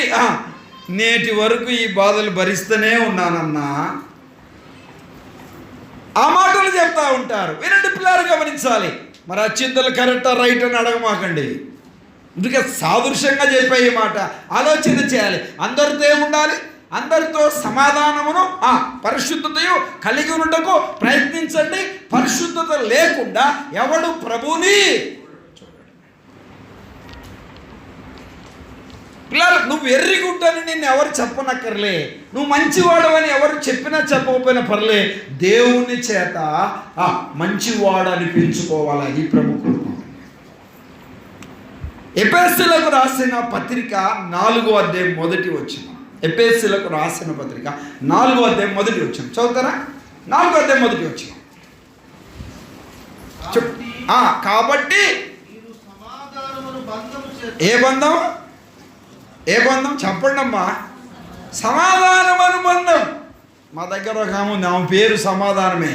నేటి వరకు ఈ బాధలు భరిస్తూనే ఉన్నానన్నా. ఆ మాటలు చెప్తా ఉంటారు. వినండి పిల్లారా, గమనించాలి. మరి అచ్చింతలు కరెక్టా రైట్ అని అడగమాకండి. అందుకే సాదృశ్యంగా చెప్పే ఈ మాట ఆలోచన చేయాలి. అందరితో ఏముండాలి? అందరితో సమాధానమును పరిశుద్ధతయు కలిగి ఉండకు ప్రయత్నించండి. పరిశుద్ధత లేకుండా ఎవడు ప్రభుని పిల్లలు నువ్వు ఎర్రిగుంటని నిన్ను ఎవరు చెప్పనక్కర్లే, నువ్వు మంచివాడవని ఎవరు చెప్పినా చెప్పకపోయినా పర్లే. దేవుని చేత మంచివాడు అనిపించుకోవాలి. ఈ ప్రభు కృప. ఎఫెసీయులకు రాసిన పత్రిక 4వ అధ్యాయం 1వ వచనం. ఎఫెసీయులకు రాసిన పత్రిక 4వ అధ్యాయం 1వ వచనం చదువుతారా? 4వ అధ్యాయం 1వ వచనం. కాబట్టి ఏ బంధం? ఏ బంధం చెప్పండి అమ్మా. సమాధానం అనుబంధం. మా దగ్గర ఒక ఆమె ఉంది, ఆమె పేరు సమాధానమే.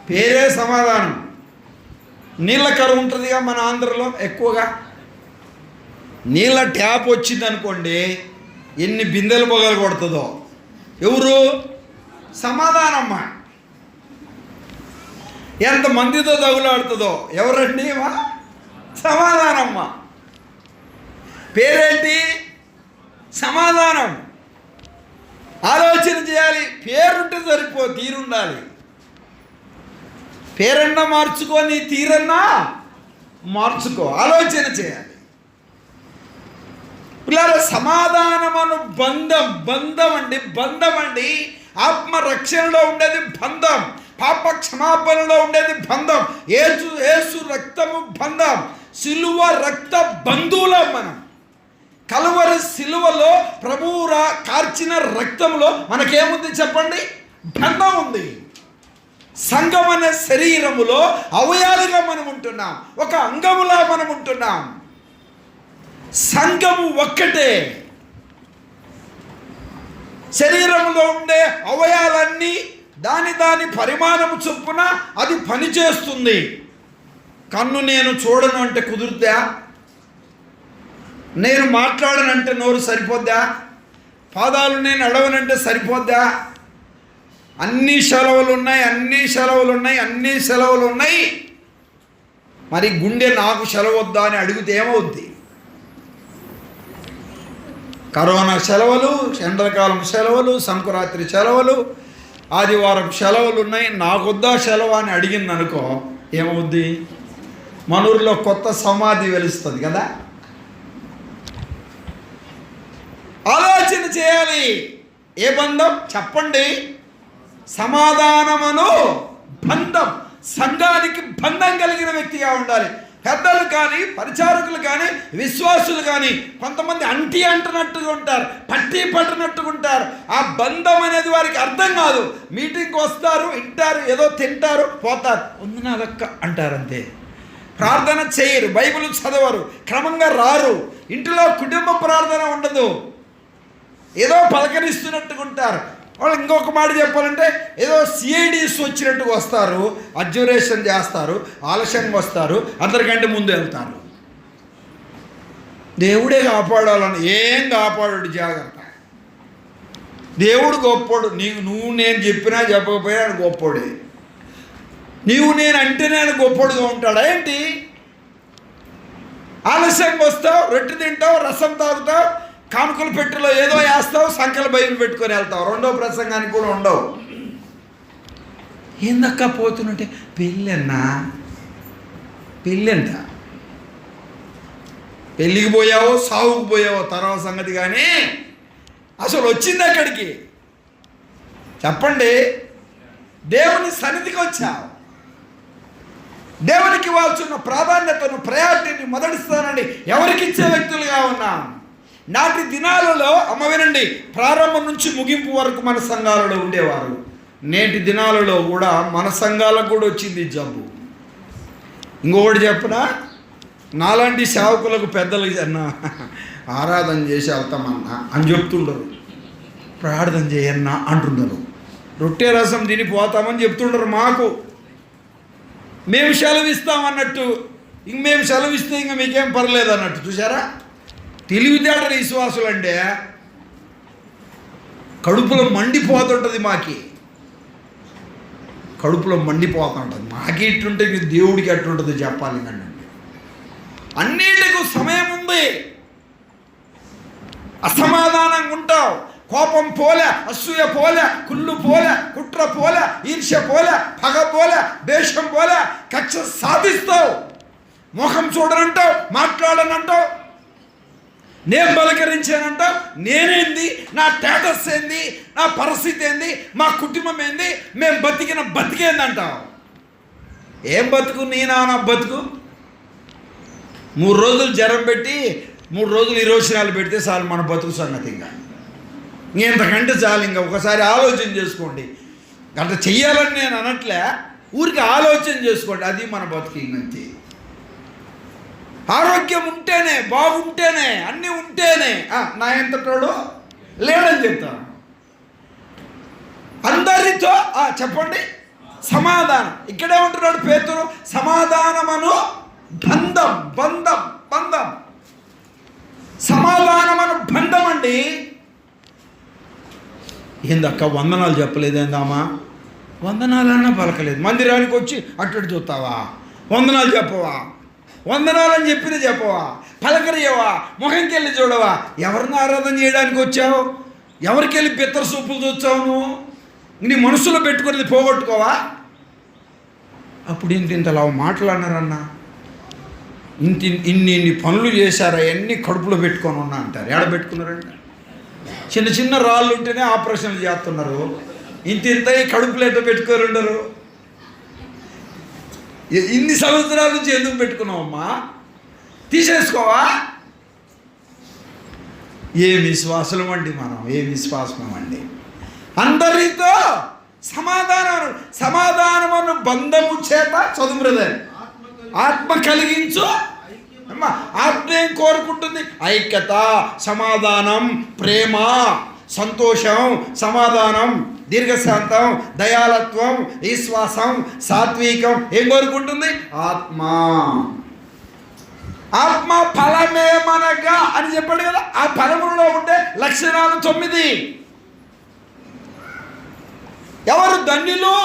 పేరే సమాధానం. నీళ్ళ కరువు ఉంటుందిగా మన ఆంధ్రలో ఎక్కువగా. నీళ్ళ ట్యాప్ వచ్చింది అనుకోండి, ఎన్ని బిందెలు పొగలు కొడుతుందో. ఎవరు? సమాధానమ్మ. ఎంతమందితో తగులాడుతుందో. ఎవరండి? సమాధానమ్మ. పేరేంటి? సమాధానం. ఆలోచన చేయాలి. పేరుంటే సరిపో, తీరుండాలి. పేరన్నా మార్చుకో, నీ తీరన్నా మార్చుకో. ఆలోచన చేయాలి. పిల్లలు సమాధానమను బంధం. బంధం అండి. ఆత్మరక్షణలో ఉండేది బంధం. పాప క్షమాపణలో ఉండేది బంధం. యేసు రక్తము బంధం. సిలువ రక్త బంధువులం మనం. కలువరి సిలువలో ప్రభువు కార్చిన రక్తంలో మనకేముంది చెప్పండి? బంధం ఉంది. సంఘం అనే శరీరములో అవయాలుగా మనం ఉంటున్నాం, ఒక అంగములా మనం ఉంటున్నాం. సంఘము ఒక్కటే. శరీరంలో ఉండే అవయాలన్నీ దాని పరిమాణము చొప్పున అది పనిచేస్తుంది. కన్ను నేను చూడను అంటే కుదురుద్దా? నేను మాట్లాడనంటే నోరు సరిపోద్దా? పాదాలు నేను నడవనంటే సరిపోద్దా? అన్ని సెలవులు ఉన్నాయి. మరి గుండె నాకు సెలవు వద్దా అని అడిగితే ఏమవుద్ది? కరోనా సెలవులు, ఎండాకాలం సెలవులు, సంక్రాంతి సెలవులు, ఆదివారం సెలవులు ఉన్నాయి, నాకొద్దా సెలవు అని అడిగింది అనుకో, ఏమవుద్ది? మన ఊరిలో కొత్త సమాధి వెలుస్తుంది కదా. ఆలోచన చేయాలి. ఏ బంధం చెప్పండి? సమాధానమను బంధం. సంఘానికి బంధం కలిగిన వ్యక్తిగా ఉండాలి. పెద్దలు కానీ, పరిచారకులు కానీ, విశ్వాసులు కానీ కొంతమంది అంటున్నట్టుగా ఉంటారు, పట్టనట్టుగా ఉంటారు. ఆ బంధం అనేది వారికి అర్థం కాదు. మీటింగ్కి వస్తారు, వింటారు, ఏదో తింటారు, పోతారు, ఉంది నా లెక్క అంటారంతే. ప్రార్థన చేయరు, బైబిల్ చదవరు, క్రమంగా రారు, ఇంటిలో కుటుంబ ప్రార్థన ఉండదు. ఏదో పలకరిస్తున్నట్టుగా ఉంటారు. వాళ్ళు ఇంకొక మాట చెప్పాలంటే ఏదో సిఐడీస్ వచ్చినట్టుగా వస్తారు, అబ్జర్వేషన్ చేస్తారు, ఆలస్యంగా వస్తారు, అందరికంటే ముందు వెళ్తారు. దేవుడే కాపాడాలని ఏం కాపాడు, జాగ్రత్త. దేవుడు గొప్పోడు. నువ్వు నేను చెప్పినా చెప్పకపోయినా ఆయన గొప్పోడే. నీవు నేను అంటేనే ఆయన గొప్పోడుగా ఉంటాడా ఏంటి? ఆలస్యంగా వస్తావు, రొట్టె తింటావు, రసం తాగుతావు, కానుకల పెట్టెలో ఏదో వేస్తావు, సంకల బైబిల్ పెట్టుకొని వెళ్తావు, రెండో ప్రసంగానికి కూడా ఉండవు. ఏందక్క పోతున్నట్టే? పెళ్ళన్నా, పెళ్ళంట. పెళ్ళికి పోయావో సావుకు పోయావో తర్వాత సంగతి, కానీ అసలు వచ్చింది అక్కడికి చెప్పండి. దేవుని సన్నిధికి వచ్చావు, దేవునికి ఇవ్వాల్సిన ప్రాధాన్యతను, ప్రయారిటీని, మొదటి స్థానాన్ని ఎవరికి ఇచ్చే వ్యక్తులుగా ఉన్నాం. నాటి దినాలలో వినండి, ప్రారంభం నుంచి ముగింపు వరకు మన సంఘాలలో ఉండేవారు. నేటి దినాలలో కూడా మన సంఘాలకు కూడా వచ్చింది జబ్బు. ఇంకొకటి చెప్పనా, నాలాంటి సేవకులకు పెద్దలకి అన్నా ఆరాధన చేసి వెళ్తామన్నా అని చెప్తుండరు, ప్రార్థన చేయన్నా అంటుండరు, రొట్టె రసం తిని పోతామని చెప్తుండరు. మాకు మేము సెలవిస్తామన్నట్టు, ఇంక మేము సెలవిస్తే ఇంక మీకేం పర్లేదు అన్నట్టు. చూసారా తెలివితేటలు విశ్వాసులు అంటే. కడుపులో మండిపోతుంటుంది, కడుపులో మండిపోతుంటుంది. మాకి ఇట్లుంటే మీకు దేవుడికి ఎట్లుంటుందో చెప్పాలి కండి. అన్నిటికీ సమయం ఉంది. అసమాధానంగా ఉంటావు, కోపం పోలే, అసూయ పోలే, కుళ్ళు పోలే, కుట్ర పోలే, ఈర్ష్య పోలే, పగ పోలే, ద్వేషం పోలే, కక్ష సాధిస్తావు. ముఖం చూడనంటావు, మాట్లాడనంటావు, నేను బలకరించానంటావు. నేనేంది, నా స్టేటస్ ఏంది, నా పరిస్థితి ఏంది, మా కుటుంబం ఏంది, మేము బతికిన బతికేందంటావు. ఏం బతుకు నీ నాన్న బతుకు? 3 రోజులు జ్వరం పెట్టి 3 రోజులు విరోచనాలు పెడితే చాలు మన బతుకు సంగతి. ఇంతకంటే చాలు. ఇంకా ఒకసారి ఆలోచన చేసుకోండి. అంత చెయ్యాలని నేను అనట్లే, ఊరికి ఆలోచన చేసుకోండి. అది మన బతుకు. ఇంకంతే. ఆరోగ్యం ఉంటేనే, బాగుంటేనే, అన్నీ ఉంటేనే నా ఎంతటోడు లేడని చెప్తాను. అందరితో చెప్పండి సమాధానం. ఇక్కడే ఉంటున్నాడు పేతురు. సమాధానమను బంధం, బంధం, బంధం, సమాధానమను బంధం అండి. ఏందక్క వందనాలు చెప్పలేదేందామా? వందనాలన్నా పలకలేదు. మందిరానికి వచ్చి అట్టడు చూస్తావా? వందనాలు చెప్పవా? వందనాలని చెప్పింది చెప్పవా? పలకరియవా? ముఖంకి వెళ్ళి చూడవా? ఎవరిని ఆరాధన చేయడానికి వచ్చావు? ఎవరికి వెళ్ళి బిత్తర సూపులు చూచావు? నువ్వు నీ మనసులో పెట్టుకునేది పోగొట్టుకోవా? అప్పుడు ఇంతలా మాట్లాడినారన్నా, ఇన్ని పనులు చేశారా, ఎన్ని కడుపులో పెట్టుకొని ఉన్నా అంటారు. ఏడ పెట్టుకున్నారంట? చిన్న చిన్న రాళ్ళు ఉంటేనే ఆపరేషన్లు చేస్తున్నారు. ఇంత కడుపులో ఎట్లా పెట్టుకోరుండరు? ఇన్ని సంవత్సరాల నుంచి ఎందుకు పెట్టుకున్నావమ్మా? తీసేసుకోవా? ఏ విశ్వాసం అండి మనం, ఏ విశ్వాసం అండి. అందరితో సమాధానమును బంధము చేత చదువు బ్రదర్. ఆత్మ కలిగించు. ఆత్మ ఏం కోరుకుంటుంది? ఐక్యత, సమాధానం, ప్రేమ, సంతోషం, సమాధానం, దీర్ఘశాంతం, దయాలత్వం, విశ్వాసం, సాత్వికం ఏం కోరుకుంటుంది? ఆత్మ. ఆత్మ ఫలమేమనగా అని చెప్పాడు కదా. ఆ ఫలములో ఉండే లక్షణాలు 9. ఎవరు ధన్యులు?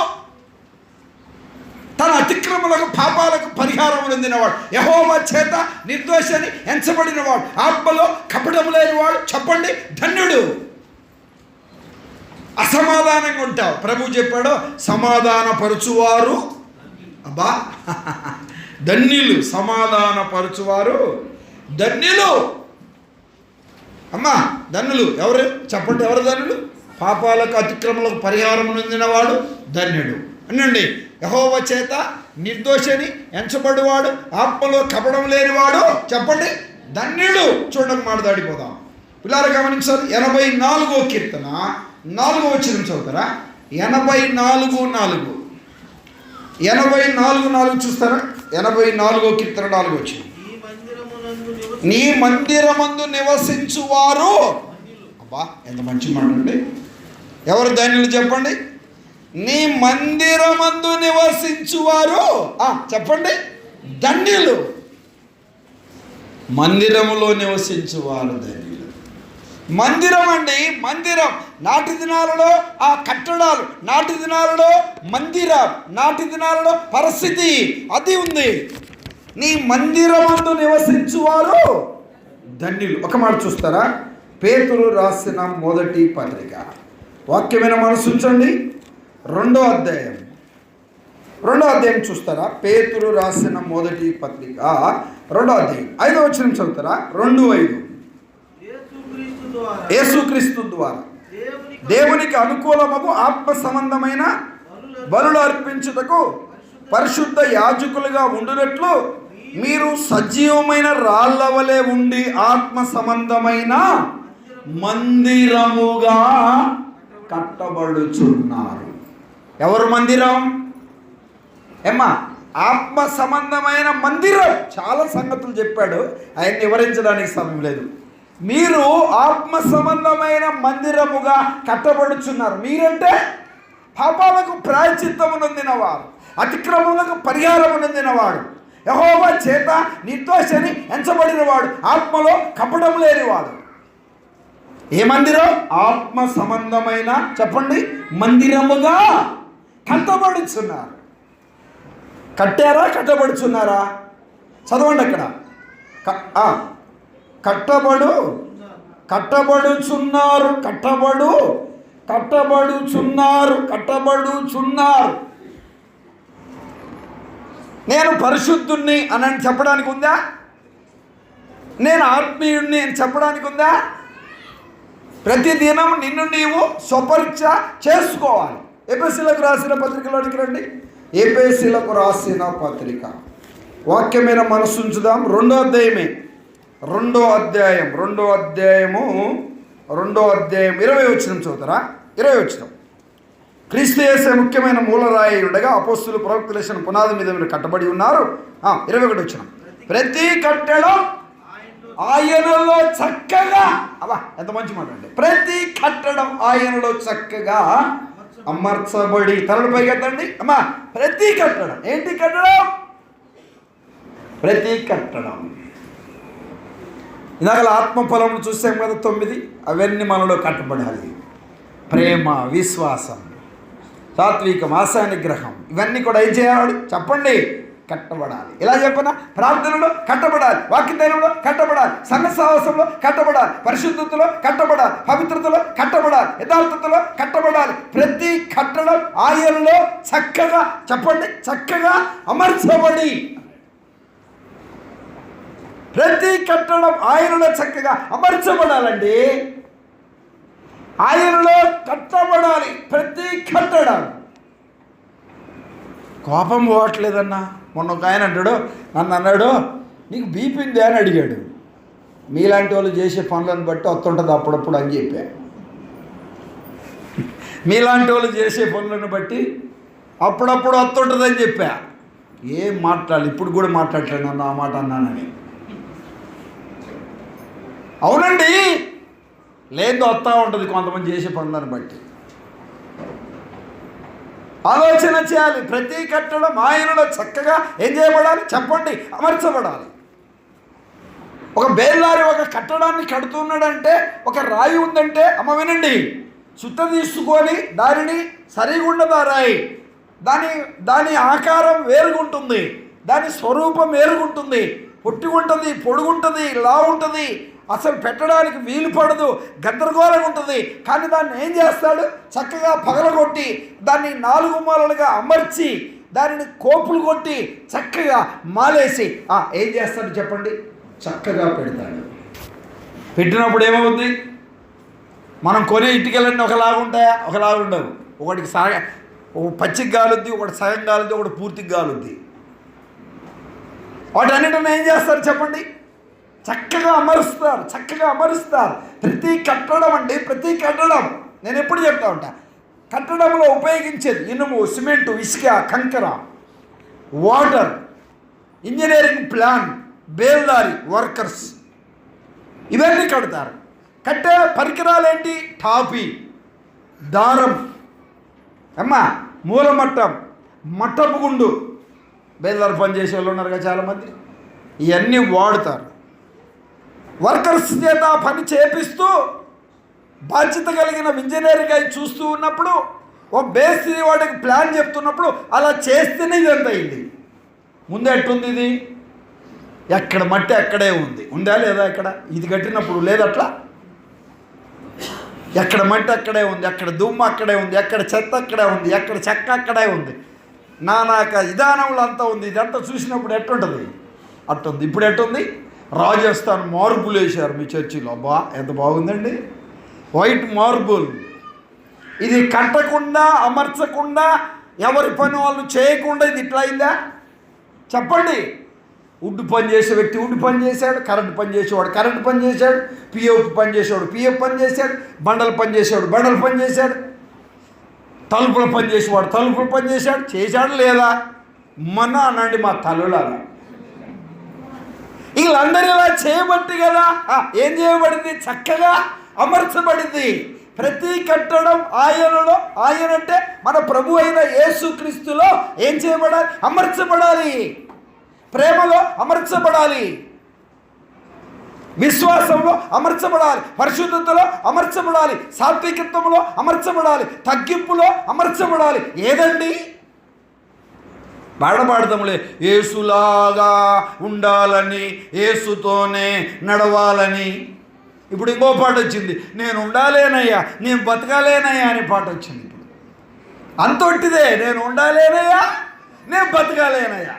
తన అతిక్రమలకు, పాపాలకు పరిహారం పొందినవాడు, యెహోవా చేత నిర్దోషని ఎంచబడినవాడు, ఆత్మలో కపటం లేనివాడు. చెప్పండి ధన్యుడు. అసమాధానంగా ఉంటావు. ప్రభు చెప్పాడు సమాధానపరచువారు అబ్బా ధన్యులు. సమాధానపరచువారు ధన్యులు. అమ్మా ధన్యులు ఎవరు చెప్పండి? ఎవరు ధన్యులు? పాపాలకు, అతిక్రమలకు పరిహారం పొందినవాడు ధన్యుడు. అనండి యెహోవా చేత నిర్దోషని ఎంచబడివాడు, ఆత్మలో కపడం లేనివాడు. చెప్పండి ధన్యుడు. చూడండి మాట దాడిపోదాం. పిల్లలు గమనించారు. 84వ కీర్తన 4వ వచనం చదువుతారా? 84:4 చూస్తారా? 84వ కీర్తన 4వ వచనం. నీ మందిరమందు నివసించువారు బా ఎంత మంచి మాట అండి. ఎవరు ధన్యులు చెప్పండి? నీ మందిరమందు నివసించువారు చెప్పండి ధన్యులు. మందిరములో నివసించువారు ధన్యులు. మందిరం అండి, మందిరం. నాటి దినాలలో ఆ కట్టడాలు, నాటి దినాలలో మందిరం, నాటి దినాలలో పరిస్థితి అది ఉంది. నీ మందిరమందు నివసించువారు ధన్యులు. ఒక మాట చూస్తారా? పేతురు రాసిన మొదటి పత్రిక, వాక్యమైన మనసు ఉంచండి, 2వ అధ్యాయం చూస్తారా? పేతురు రాసిన మొదటి పత్రిక 2వ అధ్యాయం 5వ వచనం చదువుతారా? 2:5. యేసుక్రీస్తు ద్వారా దేవునికి అనుకూలమగు ఆత్మ సంబంధమైన బలులు అర్పించుటకు పరిశుద్ధ యాజకులుగా ఉండునట్లు మీరు సజీవమైన రాళ్ల వలె ఉండి ఆత్మ సంబంధమైన మందిరముగా కట్టబడుచున్నారు. ఎవరు మందిరం? ఏమ్మా, ఆత్మ సంబంధమైన మందిరం. చాలా సంగతులు చెప్పాడు, ఆయన వివరించడానికి సమయం లేదు. మీరు ఆత్మ సంబంధమైన మందిరముగా కట్టబడుచున్నారు. మీరంటే పాపాలకు ప్రాయశ్చిత్తము నొందినవారు, అతిక్రమములకు పరిహారము నొందినవాడు, యెహోవా చేత నిర్దోషని ఎంచబడినవాడు, ఆత్మలో కపటం లేనివాడు. ఏ మందిరం? ఆత్మ సంబంధమైన చెప్పండి మందిరముగా కట్టబడుచున్నారు. కట్టారా? కట్టబడుచున్నారా? చదవండి అక్కడ. కట్టబడుచున్నారు. నేను పరిశుద్ధుణ్ణి అని చెప్పడానికి ఉందా? నేను ఆత్మీయుణ్ణి అని చెప్పడానికి ఉందా? ప్రతిదినం నిన్ను నీవు స్వపరీక్ష చేసుకోవాలి. ఎఫెసీయులకు రాసిన పత్రికలోనికి రండి. ఎఫెసీయులకు రాసిన పత్రిక, వాక్యమైన మనసు ఉంచుదాం. 2వ అధ్యాయమే, 2వ అధ్యాయము 20 వచనం చదువుతారా? 20 వచనం. క్రీస్తు యేసే ముఖ్యమైన మూలరాయి ఉండగా అపోస్తులు ప్రవక్తలు వేసిన పునాది మీద మీరు కట్టబడి ఉన్నారు. 21 వచనం. ప్రతి కట్టడం ఆయనలో చక్కగా, ఎంత మంచి మాట అండి. ప్రతి కట్టడం ఆయనలో చక్కగా అమర్చబడి, తలలు పైకెత్తండి అమ్మా. ప్రతి కట్టడం ఏంటి? కట్టడం, ప్రతి కట్టడం. ఇందాక ఆత్మ ఫలములు చూసాం కదా 9, అవన్నీ మనలో కట్టబడాలి. ప్రేమ, విశ్వాసం, సాత్వికం, ఆశానిగ్రహం, ఇవన్నీ కూడా ఏం చేయాలి చెప్పండి? కట్టబడాలి. ఇలా చెప్పనా? ప్రార్థనలో కట్టబడాలి, వాక్యధ్యానంలో కట్టబడాలి, సంఘ సహవాసంలో కట్టబడాలి, పరిశుద్ధతలో కట్టబడాలి, పవిత్రతలో కట్టబడాలి, యథార్థతలో కట్టబడాలి. ప్రతి కట్టడం ఆయనలో చక్కగా చెప్పండి, చక్కగా అమర్చబడి. ప్రతి కట్టడం ఆయనలో చక్కగా అమర్చబడాలండి. ఆయనలో కట్టబడాలి ప్రతి కట్టడం. కోపం పోవట్లేదన్నా. మొన్న ఒక ఆయన నన్ను అన్నాడు, నీకు బీపీ ఉందా అని అడిగాడు. మీలాంటి వాళ్ళు చేసే పనులను బట్టి వస్తుంటుంది అప్పుడప్పుడు అని చెప్పా. మీలాంటి వాళ్ళు చేసే పనులను బట్టి అప్పుడప్పుడు వస్తుంటుంది అని చెప్పా. ఏం మాట్లాడాలి, ఇప్పుడు కూడా మాట్లాడలేను నన్ను ఆ మాట అన్నానని. అవునండి, లేదు వస్తూ ఉంటుంది కొంతమంది చేసే పనులను బట్టి. ఆలోచన చేయాలి. ప్రతి కట్టడం ఆయనలో చక్కగా ఏం చేయబడాలి చెప్పండి? అమర్చబడాలి. ఒక బేల్లారి ఒక కట్టడాన్ని కడుతున్నాడంటే, ఒక రాయి ఉందంటే, అమ్మ వినండి, చుట్ట తీసుకొని దానిని సరిగుండదు. ఆ రాయి దాని ఆకారం వేరుగుంటుంది, దాని స్వరూపం వేరుగుంటుంది, పొట్టిగుంటుంది, పొడుగుంటుంది, లావు ఉంటుంది, అసలు పెట్టడానికి వీలు పడదు, గందరగోళంగా ఉంటుంది. కానీ దాన్ని ఏం చేస్తాడు? చక్కగా పగలగొట్టి దాన్ని 4 మూలలుగా అమర్చి దానిని కోపులు కొట్టి చక్కగా మాలేసి ఏం చేస్తాడు చెప్పండి? చక్కగా పెడతాడు. పెట్టినప్పుడు ఏమవుతుంది? మనం కొనే ఇటుకలన్నీ ఒకలాగా ఉంటాయా? ఒకలాగా ఉండవు. ఒకటికి ఒక పచ్చికి గాలుద్ది, ఒకటి సగం గాలుద్ది, ఒకటి పూర్తికి గాలుద్ది. వాటన్నిటిని ఏం చేస్తారు చెప్పండి? చక్కగా అమరుస్తారు. ప్రతి కట్టడం అండి, ప్రతి కట్టడం. నేను ఎప్పుడు చెప్తా ఉంటా, కట్టడంలో ఉపయోగించేది ఇనుము, సిమెంటు, ఇసుక, కంకర, వాటర్, ఇంజనీరింగ్ ప్లాన్, బేల్దారి, వర్కర్స్, ఇవన్నీ కడతారు. కట్టే పరికరాలు ఏంటి? టాపి, దారం, మూలమట్టం, మట్టపు గుండు. బేల్దారు పని చేసే వాళ్ళు ఉన్నారు కదా చాలామంది, ఇవన్నీ వాడుతారు. వర్కర్స్ చేత పని చేపిస్తూ బాధ్యత కలిగిన ఇంజనీరింగ్ అయి చూస్తూ ఉన్నప్పుడు ఓ మేస్త్రి వాడికి ప్లాన్ చెప్తున్నప్పుడు అలా చేస్తేనే ఇదంతా అయింది. ముందు ఎట్టుంది ఇది? ఎక్కడ మట్టి అక్కడే ఉంది, ఉందా లేదా? ఎక్కడ ఇది కట్టినప్పుడు లేదట్లా. ఎక్కడ మట్టి అక్కడే ఉంది, ఎక్కడ దుమ్ము అక్కడే ఉంది, ఎక్కడ చెత్త అక్కడే ఉంది, ఎక్కడ చెక్క అక్కడే ఉంది. నానాక విధానంలో అంతా ఉంది. ఇదంతా చూసినప్పుడు ఎట్టుంటుంది? అట్టుంది. ఇప్పుడు ఎట్టుంది? రాజస్థాన్ మార్బుల్ వేశారు మీ చర్చిలో. అబ్బా ఎంత బాగుందండి, వైట్ మార్బుల్. ఇది కట్టకుండా, అమర్చకుండా, ఎవరి పని వాళ్ళు చేయకుండా ఇది ఇట్లా అయిందా? చెప్పండి. వుడ్ పని చేసే వ్యక్తి వుడ్ పని చేశాడు, కరెంట్ పని చేసేవాడు కరెంట్ పని చేశాడు, పిఎఫ్ పని చేసేవాడు పిఎఫ్ పని చేశాడు, బండలు పని చేసేవాడు బండలు పని చేశాడు, తలుపుల పని చేసేవాడు తలుపులు పని చేశాడు. చేశాడు లేదా? మన అనండి మా తల్లులారా, వీళ్ళందరూ ఇలా చేయబట్టి కదా ఏం చేయబడింది? చక్కగా అమర్చబడింది. ప్రతి కట్టడం ఆయనలో, ఆయనంటే మన ప్రభు అయిన యేసుక్రీస్తులో ఏం చేయబడాలి? అమర్చబడాలి. ప్రేమలో అమర్చబడాలి, విశ్వాసంలో అమర్చబడాలి, పరిశుద్ధతలో అమర్చబడాలి, సాత్వికత్వంలో అమర్చబడాలి, తగ్గింపులో అమర్చబడాలి. ఏదండి? పాడతాములే, యేసులాగా ఉండాలని, యేసుతోనే నడవాలని. ఇప్పుడు ఇంకో పాట వచ్చింది, నేను ఉండాలేనయ్యా, నేను బతకాలేనయ్యా అనే పాట వచ్చింది. ఇప్పుడు అంతొట్టిదే, నేను ఉండాలేనయ్యా, నేను బతకాలేనయ్యా.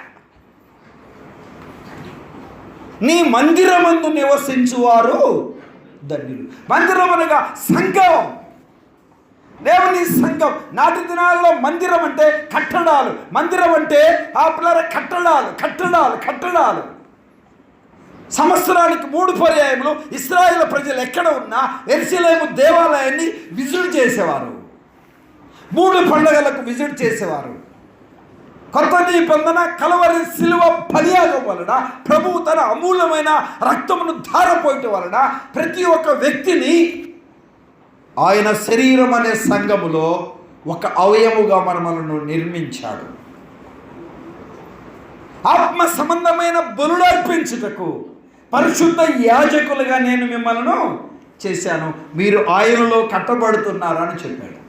నీ మందిరమందు నివసించువారు ధన్యులు. మందిరం అనగా సంఘం, దేవుని సంఘం. నాటి దినాల్లో మందిరం అంటే కట్టడాలు, మందిరం అంటే ఆ పిల్లల కట్టడాలు కట్టడాలు కట్టడాలు. సంవత్సరానికి 3 పర్యాయములు ఇశ్రాయేలు ప్రజలు ఎక్కడ ఉన్నా యెరూషలేము దేవాలయాన్ని విజిట్ చేసేవారు. 3 పండుగలకు విజిట్ చేసేవారు. కొత్త నిబంధన కలవరి శిలువ బలియాగం వలన, ప్రభువు తన అమూల్యమైన రక్తమును ధారపోయటం వలన ప్రతి ఒక్క వ్యక్తిని ఆయన శరీరం అనే సంఘములో ఒక అవయముగా మనలను నిర్మించాడు. ఆత్మ సంబంధమైన బలులు అర్పించుటకు పరిశుద్ధ యాజకులుగా నేను మిమ్మల్ని చేశాను, మీరు ఆయనలో కట్టబడుతున్నారు అని చెప్పాడు.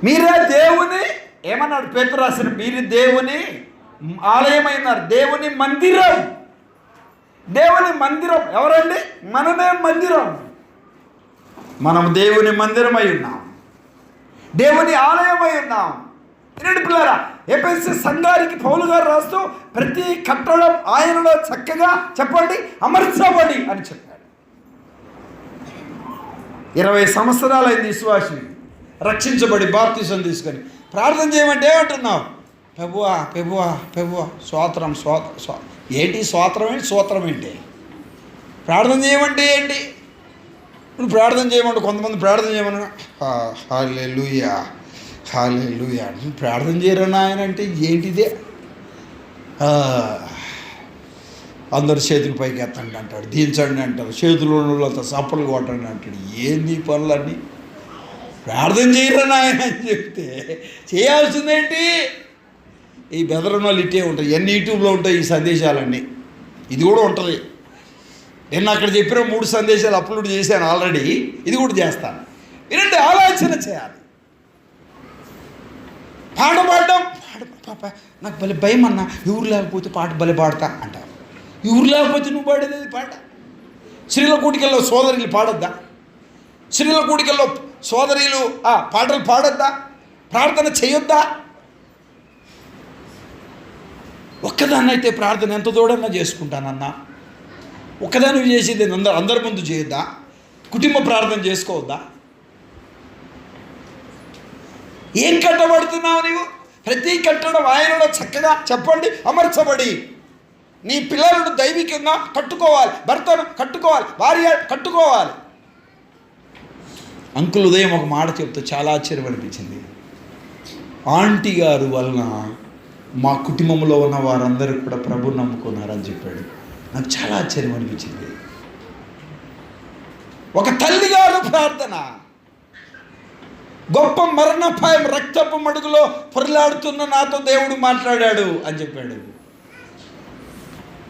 మీరే దేవుని ఏమన్నాడు పేతురు రాసిన, మీరు దేవుని ఆలయమైనారు, దేవుని మందిరం. దేవుని మందిరం ఎవరండి? మనమే మందిరం. మనం దేవుని మందిరమై ఉన్నాం, దేవుని ఆలయమై ఉన్నాం. ఏంటి పిల్లరా, ఎఫెసీ సంఘానికి పౌలు గారు రాస్తూ ప్రతి కట్టడం ఆయనలో చక్కగా చెప్పండి అమర్చబడి అని చెప్పాడు. 20 సంవత్సరాలైంది విశ్వాసిని రక్షించబడి బాప్తిసం తీసుకొని ప్రార్థన చేయమంటే ఏమంటున్నావు? ప్రభువా ప్రభువా ప్రభువా స్తోత్రం ఏంటి స్తోత్రం ఏంటి సూత్రం ఏంటి? ప్రార్థన చేయమంటే ఏంటి? నువ్వు ప్రార్థన చేయమంటే కొంతమంది ప్రార్థన చేయమన్నా హల్లెలూయా హల్లెలూయా, నువ్వు ప్రార్థన చేయరన్నా ఆయన అంటే ఏంటిదే? అందరు చేతులు పైకి ఎత్తండి అంటాడు, దించండి అంటారు, చేతులు ఉన్నంత సప్పలు కొట్టండి అంటాడు. ఏంది పనులన్నీ? ప్రార్థన చేయరని ఆయన అని చెప్తే చేయాల్సిందేంటి? ఈ బెదరని వాళ్ళు ఇట్టే ఉంటాయి, ఎన్ని యూట్యూబ్లో ఉంటాయి ఈ సందేశాలన్నీ. ఇది కూడా ఉంటుంది. నేను అక్కడ చెప్పిన 3 సందేశాలు అప్లోడ్ చేశాను ఆల్రెడీ, ఇది కూడా చేస్తాను. వినండి, ఆలోచన చేయాలి. పాట పాడడం పాప నాకు భలే భయం అన్న, ఎవరు లేకపోతే పాట భలే పాడతా అంటారు. ఎవరు లేకపోతే నువ్వు పాడేది పాట. స్త్రీల కూడికల్లో సోదరులు పాడొద్దా? స్త్రీల కూడికల్లో సోదరీలు పాటలు పాడొద్దా? ప్రార్థన చేయొద్దా? ఒక్కదాన్ని అయితే ప్రార్థన ఎంత దూడన్నా చేసుకుంటానన్నా, ఒక్కదాన్ని చేసేది అందరి ముందు చేయొద్దా? కుటుంబ ప్రార్థన చేసుకోవద్దా? ఏం కట్టబడుతున్నావు నీవు? ప్రతి కట్టడం ఆయనలో చక్కగా చెప్పండి అమర్చబడి. నీ పిల్లలను దైవికంగా కట్టుకోవాలి, భర్తను కట్టుకోవాలి, భార్య కట్టుకోవాలి. అంకుల్ ఉదయం ఒక మాట చెప్తే చాలా ఆశ్చర్యం అనిపించింది. ఆంటీ గారు వలన మా కుటుంబంలో ఉన్న వారందరూ కూడా ప్రభుని నమ్ముకున్నారని చెప్పాడు. నాకు చాలా ఆశ్చర్యం అనిపించింది. ఒక తల్లిగారు ప్రార్థన, గొప్ప మరణాపాయం రక్తపు మడుగులో పొరలాడుతున్న నాతో దేవుడు మాట్లాడాడు అని చెప్పాడు.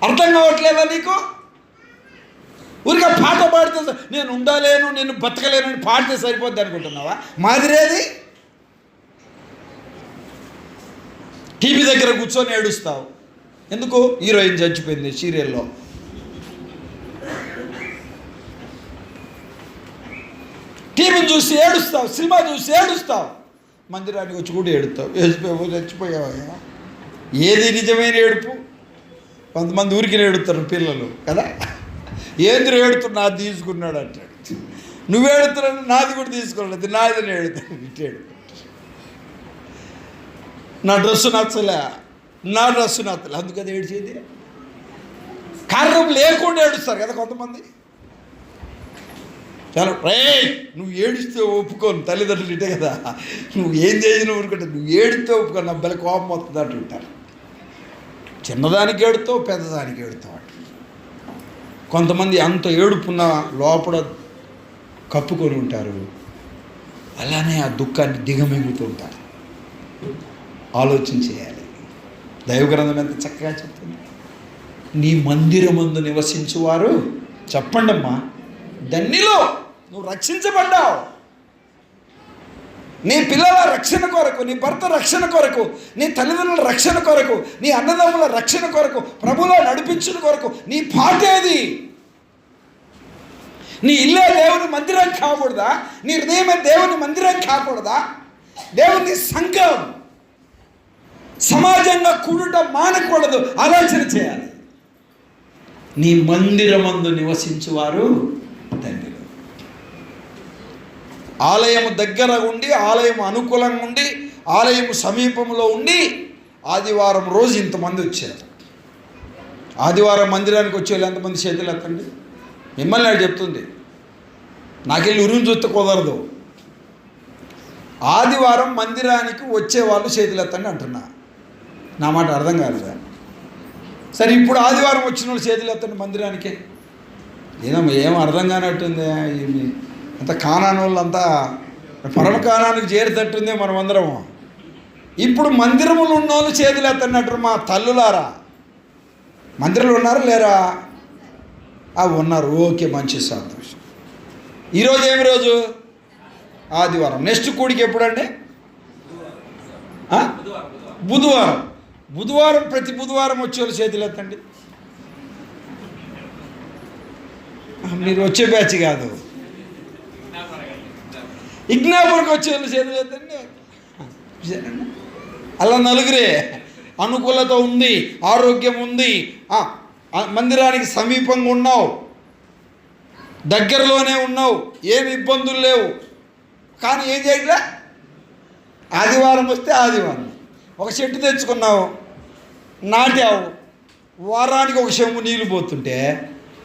అర్థం కావట్లేదా నీకు? ఊరిగా పాట పాడితే నేను ఉండలేను, నేను బతకలేను అని పాడితే సరిపోద్ది అనుకుంటున్నావా? మాదిరేది టీవీ దగ్గర కూర్చొని ఏడుస్తావు. ఎందుకు? హీరోయిన్ చచ్చిపోయింది సీరియల్లో. టీవీని చూసి ఏడుస్తావు, సినిమా చూసి ఏడుస్తావు, మందిరానికి వచ్చి కూడా ఏడుస్తావు. వేసిపోయావు, చచ్చిపోయావా? ఏది నిజమైన ఏడుపు? కొంతమంది ఊరికి ఏడుతారు పిల్లలు కదా. ఏంద్ర ఏడుతున్నా నాది తీసుకున్నాడు అంటాడు. నువ్వు ఏడుతున్నాడు, నాది కూడా తీసుకోలేదు, నాది ఏడుతాడు. ఇట్టాడు, నా డ్రెస్సు నచ్చలే, నా డ్రెస్సు నచ్చలే, అందుకని ఏడ్చేది. కారణం లేకుండా ఏడుస్తారు కదా కొంతమంది. చాలా నువ్వు ఏడిస్తే ఒప్పుకోను, తల్లిదండ్రులు ఇటే కదా, నువ్వు ఏం చేసినా ఊరుకుంటే నువ్వు ఏడితే ఒప్పుకోను, నా బలి కోపం వస్తుంది అంటుంటారు. చిన్నదానికి ఏడుతావు, పెద్దదానికి ఏడుతావు. కొంతమంది అంత ఏడుపున్న లోపల కప్పుకొని ఉంటారు, అలానే ఆ దుఃఖాన్ని దిగమింగుతూ ఉంటారు. ఆలోచన చేయాలి. దైవగ్రంథం ఎంత చక్కగా చెప్తుంది. నీ మందిరమందు నివసించువారు, చెప్పండి అమ్మా, ధన్యులు, నువ్వు రక్షించబడ్డావు. నీ పిల్లల రక్షణ కొరకు, నీ భర్త రక్షణ కొరకు, నీ తల్లిదండ్రుల రక్షణ కొరకు, నీ అన్నదమ్ముల రక్షణ కొరకు, ప్రభువులో నడిపించిన కొరకు నీ పాటేది. నీ ఇల్లే దేవుని మందిరం కాకూడదా? నీ హృదయమే దేవుని మందిరం కాకూడదా? దేవుని సంఘం సమాజంగా కూడుట మానకూడదు. ఆలోచన చేయాలి. నీ మందిరమందు నివసించువారు ధన్యులు. ఆలయము దగ్గర ఉండి, ఆలయం అనుకూలంగా ఉండి, ఆలయం సమీపంలో ఉండి, ఆదివారం రోజు ఇంతమంది వచ్చారు. ఆదివారం మందిరానికి వచ్చే ఎంతమంది చేతులు ఎత్తండి. మిమ్మల్ని అది చెప్తుంది, నాకెళ్ళి ఉరుము చూస్తే కుదరదు. ఆదివారం మందిరానికి వచ్చే వాళ్ళు చేతులు ఎత్తండి అంటున్నా. నా మాట అర్థం కాలేదా? సరే, ఇప్పుడు ఆదివారం వచ్చిన వాళ్ళు చేతులు ఎత్తండి మందిరానికి. ఏం అర్థం కానట్టుంది. అంత కానాను వాళ్ళంతా పరమకానానికి చేరేటట్టుంది మనమందరము. ఇప్పుడు మందిరములు ఉన్న వాళ్ళు చేతులు ఎత్తన్నట్టు. మా తల్లులారా, మందిరంలో ఉన్నారా లేరా? ఉన్నారు. ఓకే, మంచి సంతోషం. ఈరోజు ఏమి రోజు? ఆదివారం. నెక్స్ట్ కూడికి ఎప్పుడండి? బుధవారం. బుధవారం, ప్రతి బుధవారం వచ్చేవాళ్ళు చేతులు ఎత్తండి. మీరు వచ్చే బ్యాచ్ కాదు, విజ్ఞాపనకు వచ్చేవాళ్ళు చేతులు ఎత్తండి. అలా నలుగురే. అనుకూలత ఉంది, ఆరోగ్యం ఉంది, మందిరానికి సమీపంగా ఉన్నావు, దగ్గరలోనే ఉన్నావు, ఏమి ఇబ్బందులు లేవు. కానీ ఏం చేయట్లే? ఆదివారం వస్తే ఆదివారం ఒక చెట్టు తెచ్చుకున్నావు, నాటావు, వారానికి ఒక చెంబు నీళ్ళు పోతుంటే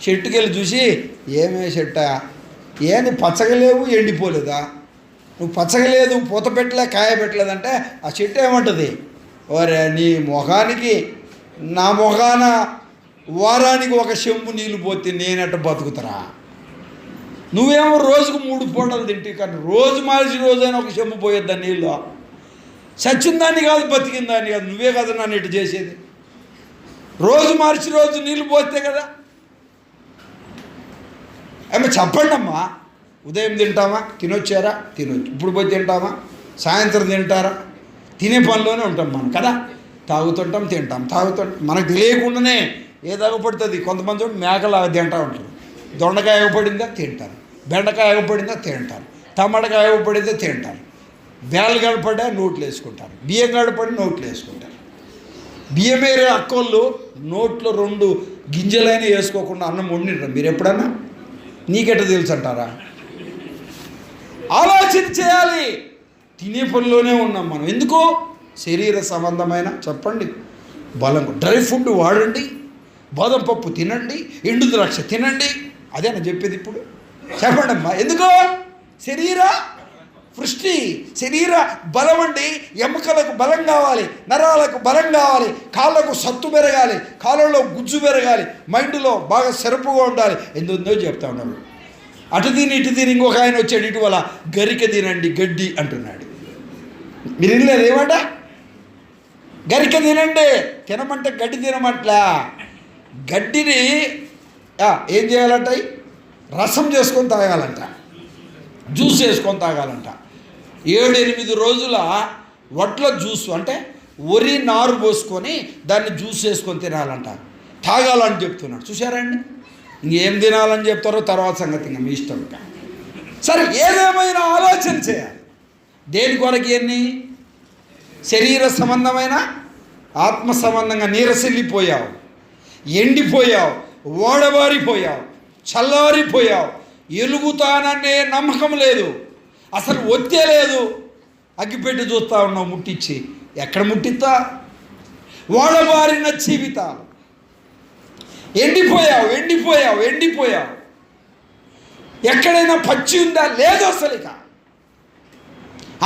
చెట్టుకి వెళ్ళి చూసి, ఏమే చెట్టా, ఏంది పచ్చగా లేవు, ఎండిపోలేదా? నువ్వు పచ్చగా లేదు, పూత పెట్టలే, కాయ పెట్టలేదంటే ఆ చెట్టు ఏమంటుంది? ఒరే, నీ మొఖానికి నా మొఖాన వారానికి ఒక చెంబు నీళ్ళు పోతే నేనెట్ట బతుకుతారా? నువ్వేమో రోజుకు 3 పూటలు తింటే, కానీ రోజు మార్చి రోజైనా ఒక చెంబు పోయేద్దా నీళ్ళు? చచ్చిన దాన్ని కాదు, బతికిన దాన్ని కాదు. నువ్వే కదా నన్ను ఇటు చేసేది. రోజు మార్చి రోజు నీళ్ళు పోతే కదా. ఏమో చెప్పండి అమ్మా. ఉదయం తింటామా? తినొచ్చారా? తినొచ్చు. ఇప్పుడు పోయి తింటామా? సాయంత్రం తింటారా? తినే పనిలోనే ఉంటాం మనం కదా. తాగుతుంటాం, తింటాం, తాగుతుంటాం. మనకు తెలియకుండానే ఏది అగపడుతుంది. కొంతమంది చూడండి మేకలాగా తింటూ ఉంటారు. దొండకాయ ఎగపడిందా తింటారు, బెండకాయ ఎగపడిందా తింటారు, టమాటకాయ ఎగపడిందా తింటారు, బేళ్ళు గడపడా నోట్లు వేసుకుంటారు, బియ్యం గడపడి నోట్లు వేసుకుంటారు. బియ్యం వేరే అక్కోళ్ళు నోట్లో 2 గింజలైనా వేసుకోకుండా అన్నం వండినరా మీరు ఎప్పుడన్నా? నీకెట్ట తెలుసు అంటారా? ఆలోచన చేయాలి. తినే పనిలోనే ఉన్నాం మనం. ఎందుకో శరీర సంబంధమైన చెప్పండి బలం. డ్రై ఫుడ్ వాడండి, బాదం పప్పు తినండి, ఎండు ద్రాక్ష తినండి. అదే నేను చెప్పేది ఇప్పుడు. చెప్పండి అమ్మా. ఎందుకో శరీర పుష్టి, శరీర బలం అండి. ఎముకలకు బలం కావాలి, నరాలకు బలం కావాలి, కాళ్ళకు సత్తు పెరగాలి, కాళ్ళలో గుజ్జు పెరగాలి, మైండ్లో బాగా సెరపుగా ఉండాలి. ఎందుందో చెప్తా ఉన్నాడు. అటు తిని ఇటు తిని ఇంకొక ఆయన వచ్చాడు ఇటీవల, గరిక తినండి గడ్డి అంటున్నాడు. మీరు వినలేదు ఏమంట? గరిక తినండి, తినమంటే గడ్డి తినమట్లా. గడ్డిని ఏం చేయాలంట? రసం చేసుకొని తాగాలంట, జ్యూస్ చేసుకొని తాగాలంట. 7-8 రోజుల వడ్ల జ్యూస్ అంటే వరి నారు పోసుకొని దాన్ని జ్యూస్ చేసుకొని తినాలంట, తాగాలని చెప్తున్నాడు. చూసారండి? ఇంకేం తినాలని చెప్తారో తర్వాత సంగతి ఇంకా మీ ఇష్టం. సరే, ఏదేమైనా ఆలోచన చేయాలి. దేని కొరకు? ఎన్ని శరీర సంబంధమైన ఆత్మ సంబంధంగా నీరసిల్లిపోయావు, ఎండిపోయావు, ఓడబారిపోయావు, చల్లారిపోయావు, ఎలుగుతాననే నమ్మకం లేదు, అసలు ఒత్తే లేదు, అగ్గిపెట్టి చూస్తూ ఉన్నావు ముట్టించి. ఎక్కడ ముట్టిస్తా? ఓడబారిన జీవితాలు. ఎండిపోయావు ఎండిపోయావు ఎండిపోయావు. ఎక్కడైనా పచ్చి ఉందా? లేదు అసలు. ఇక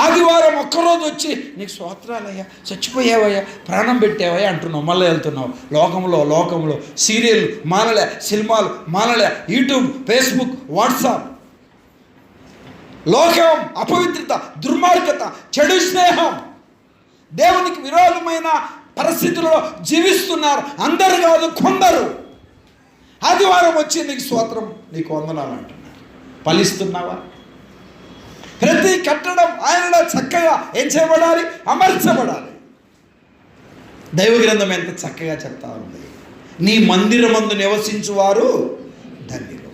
ఆదివారం ఒక్కరోజు వచ్చి నీకు స్తోత్రాలయ్యా, చచ్చిపోయావయ్యా, ప్రాణం పెట్టావయ్యా అంటున్నావు, మళ్ళీ వెళ్తున్నావు. లోకంలో సీరియల్ మానలే, సినిమాలు మానలే, యూట్యూబ్, ఫేస్బుక్, వాట్సాప్. లోకం, అపవిత్రత, దుర్మార్గత, చెడు స్నేహం, దేవునికి విరోధమైన పరిస్థితుల్లో జీవిస్తున్నారు. అందరు కాదు, కొందరు. ఆదివారం వచ్చి నీకు స్తోత్రం, నీకు వందనాలు అంటున్నారు. ఫలిస్తున్నావా? ప్రతి కట్టడం ఆయనలో చక్కగా ఏం చేయబడాలి? అమర్చబడాలి. దైవ గ్రంథం ఎంత చక్కగా చెప్తా ఉంది. నీ మందిరమందు నివసించువారు ధన్యులు.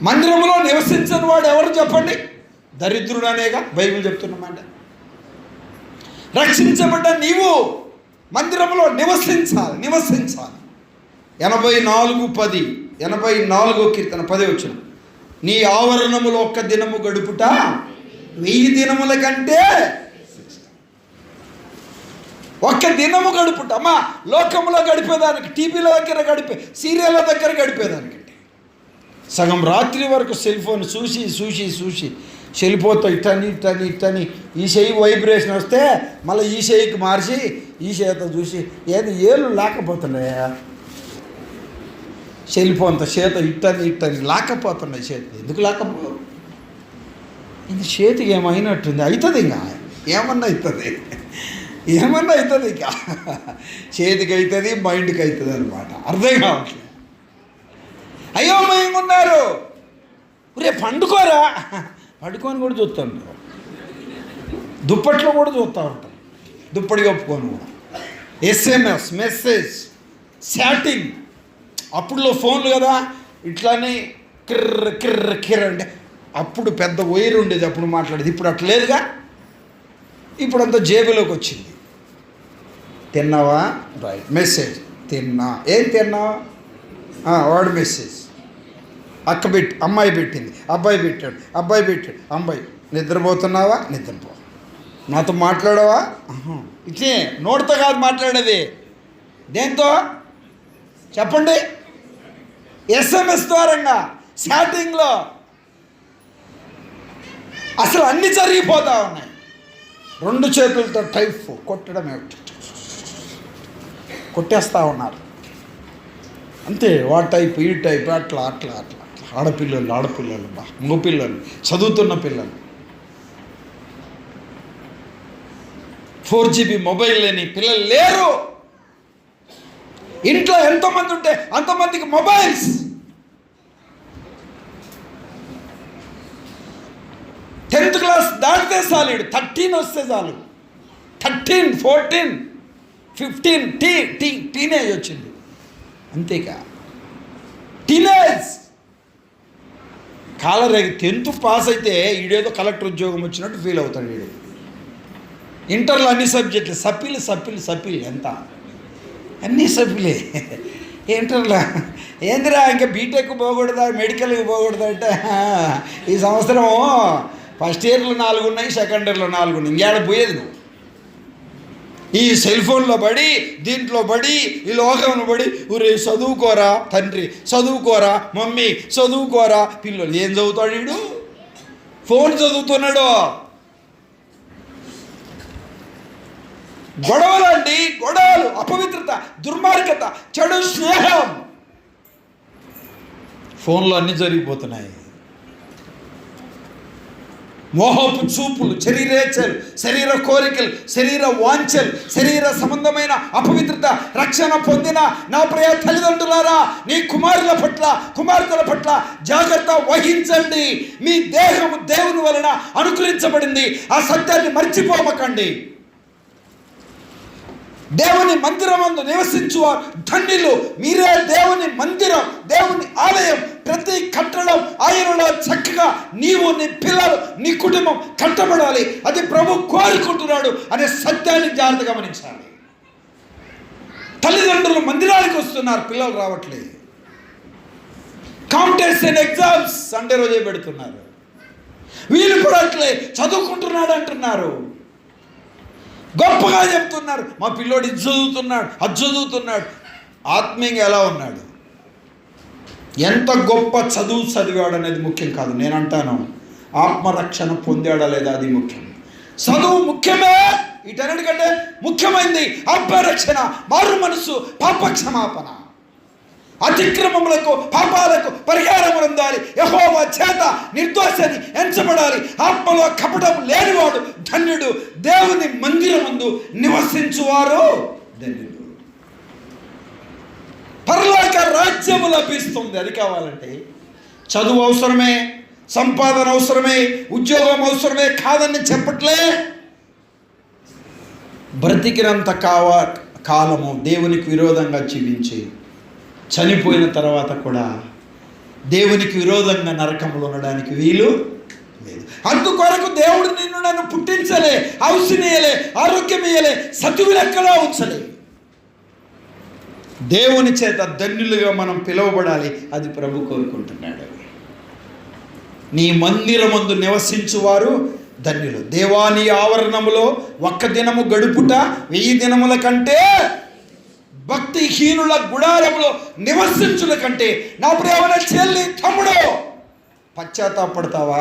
మందిరంలో నివసించని వాడు ఎవరు చెప్పండి? దరిద్రుడు అనేగా బైబిల్ చెప్తున్నామంట. రక్షించబడ్డ నీవు మందిరంలో నివసించాలి. 84:10, 84 కీర్తన 10 వచ్చిన, నీ ఆవరణములో ఒక్క దినము గడుపుట 1000 దినముల కంటే. ఒక్క దినము గడుపుట అమ్మా, లోకంలో గడిపేదానికి, టీవీల దగ్గర గడిపే, సీరియళ్ళ దగ్గర గడిపేదానికంటే సగం రాత్రి వరకు సెల్ ఫోన్ చూసి చెల్లిపోతావు. ఇట్టని ఈ చెయ్యి వైబ్రేషన్ వస్తే మళ్ళీ ఈ చెయ్యికి మార్చి ఈ చేత చూసి ఏది ఏళ్ళు లేకపోతున్నాయా? చెల్లిపోంత చేత ఇట్టని లేకపోతున్నాయి. చేతి ఎందుకు లేకపో? ఇంక చేతికి ఏమైనట్టుంది, అవుతుంది. ఇంకా ఏమన్నా అవుతుంది ఇక చేతికి అవుతుంది, మైండ్కి అవుతుంది అనమాట. అర్థం కావట్లేదు. అయోమయంగా ఉన్నారు. రేపు పండుకోరా, పడుకొని కూడా చూస్తూ ఉంటారు. దుప్పట్లో కూడా చూస్తూ ఉంటారు, దుప్పటి కప్పుకొని కూడా. SMS, message, chatting. అప్పుడులో ఫోన్లు కదా, ఇట్లానే కిర్ర అంటే అప్పుడు పెద్ద వైర్ ఉండేది, అప్పుడు మాట్లాడేది. ఇప్పుడు అట్లా లేదుగా, ఇప్పుడు అంతా జేబులోకి వచ్చింది. తిన్నావా? రైట్. మెసేజ్, తిన్నా. ఏం తిన్నావా? వాడు మెసేజ్. అక్క అమ్మాయి పెట్టింది, అబ్బాయి పెట్టాడు, అమ్మాయి. నిద్రపోతున్నావా? నిద్రపో. నాతో మాట్లాడవా? ఇట్లే నోటితో కాదు మాట్లాడేది. దేంతో చెప్పండి? SMS ద్వారంగా, చాటింగ్లో. అసలు అన్నీ జరిగిపోతూ ఉన్నాయి. 2 చేతులతో టైప్ కొట్టడమే, కొట్టేస్తూ ఉన్నారు అంతే. వాటి టైప్ ఈ టైప్ అట్లా. ఆడపిల్లలు మగపిల్లలు, చదువుతున్న పిల్లలు. 4GB మొబైల్ లేని పిల్లలు లేరు. ఇంట్లో ఎంతమంది ఉంటే అంతమందికి మొబైల్స్. 10th క్లాస్ దాటితే చాలు, 13 వస్తే చాలు. 13, 14, 15 టీనేజ్ వచ్చింది. అంతేకా టీనేజ్ కాలరేగి. 10th పాస్ అయితే ఈడేదో కలెక్టర్ ఉద్యోగం వచ్చినట్టు ఫీల్ అవుతాడు వీడు. ఇంటర్లో అన్ని సబ్జెక్టులు సప్పిల్ ఎంత, అన్నీ సప్పిలే. ఇంటర్లో ఏందిరా ఇంకా బీటెక్ పోకూడదా, మెడికల్కి పోకూడదా అంటే, ఈ సంవత్సరం ఫస్ట్ ఇయర్లో 4 ఉన్నాయి, సెకండ్ ఇయర్లో 4 ఉన్నాయి. ఇంకేడ పోయేది నువ్వు? ఈ సెల్ ఫోన్లో పడి, దీంట్లో పడి, ఈ లోకంలో పడి. ఊరే చదువుకోరా తండ్రి, చదువుకోరా మమ్మీ, చదువుకోరా పిల్లలు. ఏం చదువుతాడు వీడు? ఫోన్ చదువుతున్నాడు. గొడవలండి, గొడవలు, అపవిత్రత, దుర్మార్గత, చెడు స్నేహం. ఫోన్లో అన్నీ జరిగిపోతున్నాయి. మోహపు చూపులు, శరీరేచ్ఛలు, శరీర కోరికలు, శరీర వాంఛలు, శరీర సంబంధమైన అపవిత్రత రక్షణ పొందిన నా ప్రియ తల్లిదండ్రులారా, నీ కుమారుల పట్ల కుమార్తెల పట్ల జాగ్రత్త వహించండి. మీ దేహము దేవుని వలన అనుగ్రహించబడింది. ఆ సత్యాన్ని మర్చిపోమకండి. దేవుని మందిరమందు నివసించువారు ధన్యులు. మీరే దేవుని మందిరం, దేవుని ఆలయం. ప్రతి కట్టడం ఆయనలో చక్కగా నీవు, నీ పిల్లలు, నీ కుటుంబం కట్టబడాలి. అది ప్రభు కోరుకుంటున్నాడు అనే సత్యాన్ని జాగ్రత్తగా గమనించాలి. తల్లిదండ్రులు మందిరానికి వస్తున్నారు, పిల్లలు రావట్లేదు. కాంపిటీషన్ ఎగ్జామ్స్ సండే రోజే పెడుతున్నారు. వీళ్ళు పడట్లే, చదువుకుంటున్నాడు అంటున్నారు, గొప్పగా చెప్తున్నారు. మా పిల్లోడు ఇది చదువుతున్నాడు, అది చదువుతున్నాడు. ఆత్మీయంగా ఎలా ఉన్నాడు, ఎంత గొప్ప చదువు చదివాడు అనేది ముఖ్యం కాదు. నేను అంటాను, ఆత్మరక్షణ పొందాడా లేదా అది ముఖ్యం. చదువు ముఖ్యమే, వీటన్నిటికంటే ముఖ్యమైనది ఆత్మరక్షణ, మారు మనసు, పాప క్షమాపణ, అతిక్రమములకు పాపాలకు పరిహారం పొందాలి. యెహోవా చేత నిర్దోషాన్ని ఎంచబడాలి. ఆత్మలో కపటం లేనివాడు ధన్యుడు. దేవుని మందిరమందు నివసించువారు ధన్యుడు. పరలోక రాజ్యము లభిస్తుంది. అది కావాలంటే చదువు అవసరమే, సంపాదన అవసరమే, ఉద్యోగం అవసరమే, కాదని చెప్పట్లే. బ్రతికినంత కాలము దేవునికి విరోధంగా జీవించి చనిపోయిన తర్వాత కూడా దేవునికి విరోధంగా నరకంలో ఉండడానికి వీలు లేదు. అందుకొరకు దేవుడు నిన్ను నన్ను పుట్టించలే, ఔషధేయలే, ఆరోగ్యమేయలే, సతువు లెక్కలో ఉంచలే. దేవుని చేత ధన్యులుగా మనం పిలువబడాలి. అది ప్రభు కోరుకుంటున్నాడు. నీ మందిరమందు నివసించువారు ధన్యులు. దేవాని ఆవరణములో ఒక్క దినము గడుపుట 1000 దినముల కంటే, భక్తిహీనుల గుడారంలో నివసించుల కంటే. నా ప్రియమైన చెల్లి, తమ్ముడు, పశ్చాత్తాపడతావా?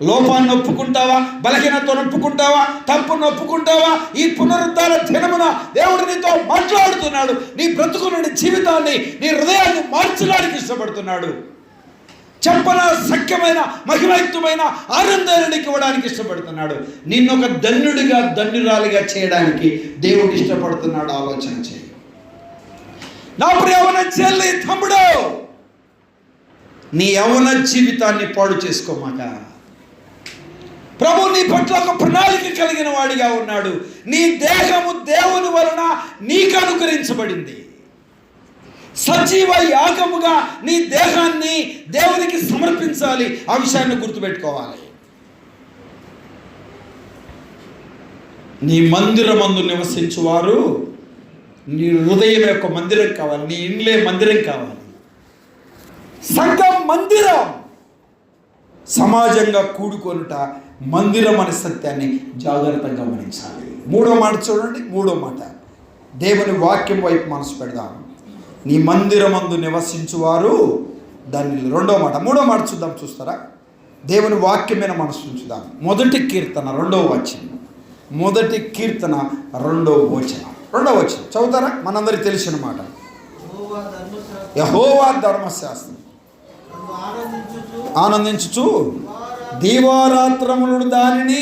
లోపాన్ని ఒప్పుకుంటావా? బలహీనతను ఒప్పుకుంటావా? తప్పును ఒప్పుకుంటావా? ఈ పునరుద్ధార దినమున దేవుడు నీతో మాట్లాడుతున్నాడు. నీ బ్రతుకుని, జీవితాన్ని, నీ హృదయాన్ని మార్చడానికి ఇష్టపడుతున్నాడు. చెప్పన సఖ్యమైన మహిమయుక్తమైన ఆనందాన్ని ఇవ్వడానికి ఇష్టపడుతున్నాడు. నిన్నొక ధన్యుడిగా, ధన్యురాలిగా చేయడానికి దేవుడు ఇష్టపడుతున్నాడు. ఆలోచన చేయి. నా ప్రియమైన చెల్లి, తమ్ముడు, నీ యవ్వన జీవితాన్ని పాడు చేసుకోమాక. ప్రభు నీ పట్ల ఒక ప్రణాళిక కలిగిన వాడిగా ఉన్నాడు. నీ దేహము దేవుని వలన నీకు అనుగ్రహించబడింది. సజీవ యాగముగా నీ దేహాన్ని దేవునికి సమర్పించాలి. ఆ విషయాన్ని గుర్తుపెట్టుకోవాలి. నీ మందిరమందు నివసించువారు, నీ హృదయం యొక్క మందిరం కావాలి, నీ ఇండ్లే మందిరం కావాలి. సంఘం మందిరం, సమాజంగా కూడుకొనుట మందిరం అనే సత్యాన్ని జాగ్రత్తగా గమనించాలి. 3వ మాట చూడండి. 3వ మాట, దేవుని వాక్యం వైపు మనసు పెడదాం. నీ మందిరమందు నివసించువారు ధన్యులు. 2వ మాట. 3వ మాట చూద్దాం. చూస్తారా? దేవుని వాక్యమైన మనసు ఉంచుదాం. 1 కీర్తన 2వ వచనం. 1 కీర్తన 2వ వచనం. 2వ వచనం చదువుతారా? మనందరికి తెలిసిన మాట. యెహోవా ధర్మశాస్త్రం ఆనందించుచు దీవారాత్రములు దానిని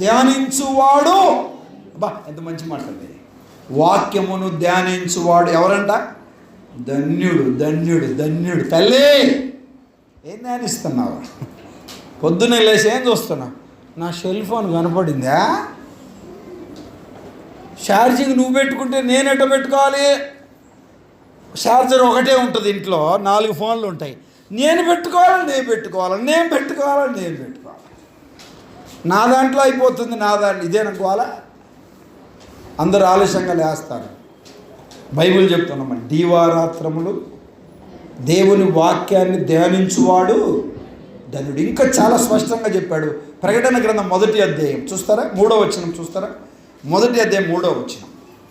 ధ్యానించువాడు. అబ్బా, ఎంత మంచి మాట అండి. వాక్యమును ధ్యానించువాడు ఎవరంట? ధన్యుడు, ధన్యుడు, ధన్యుడు. తల్లి, ఏం ధ్యానిస్తున్నావు? పొద్దున్నే లేచి ఏం చూస్తున్నావు? నా సెల్ ఫోన్ కనపడిందా? ఛార్జింగ్ నువ్వు పెట్టుకుంటే నేను ఎట్ట పెట్టుకోవాలి? ఛార్జర్ ఒకటే ఉంటుంది ఇంట్లో, 4 ఫోన్లు ఉంటాయి. నేను పెట్టుకోవాలి. నా దాంట్లో అయిపోతుంది, నా దాంట్లో ఇదేననుకోవాలా? అందరూ ఆలస్యంగా లేస్తారు. బైబిల్ చెప్తున్నామని దీవారాత్రములు దేవుని వాక్యాన్ని ధ్యానించువాడు ధన్యుడు. ఇంకా చాలా స్పష్టంగా చెప్పాడు. ప్రకటన గ్రంథం 1వ అధ్యాయం చూస్తారా? 3వ వచనం చూస్తారా? 1వ అధ్యాయం 3వ వచనం.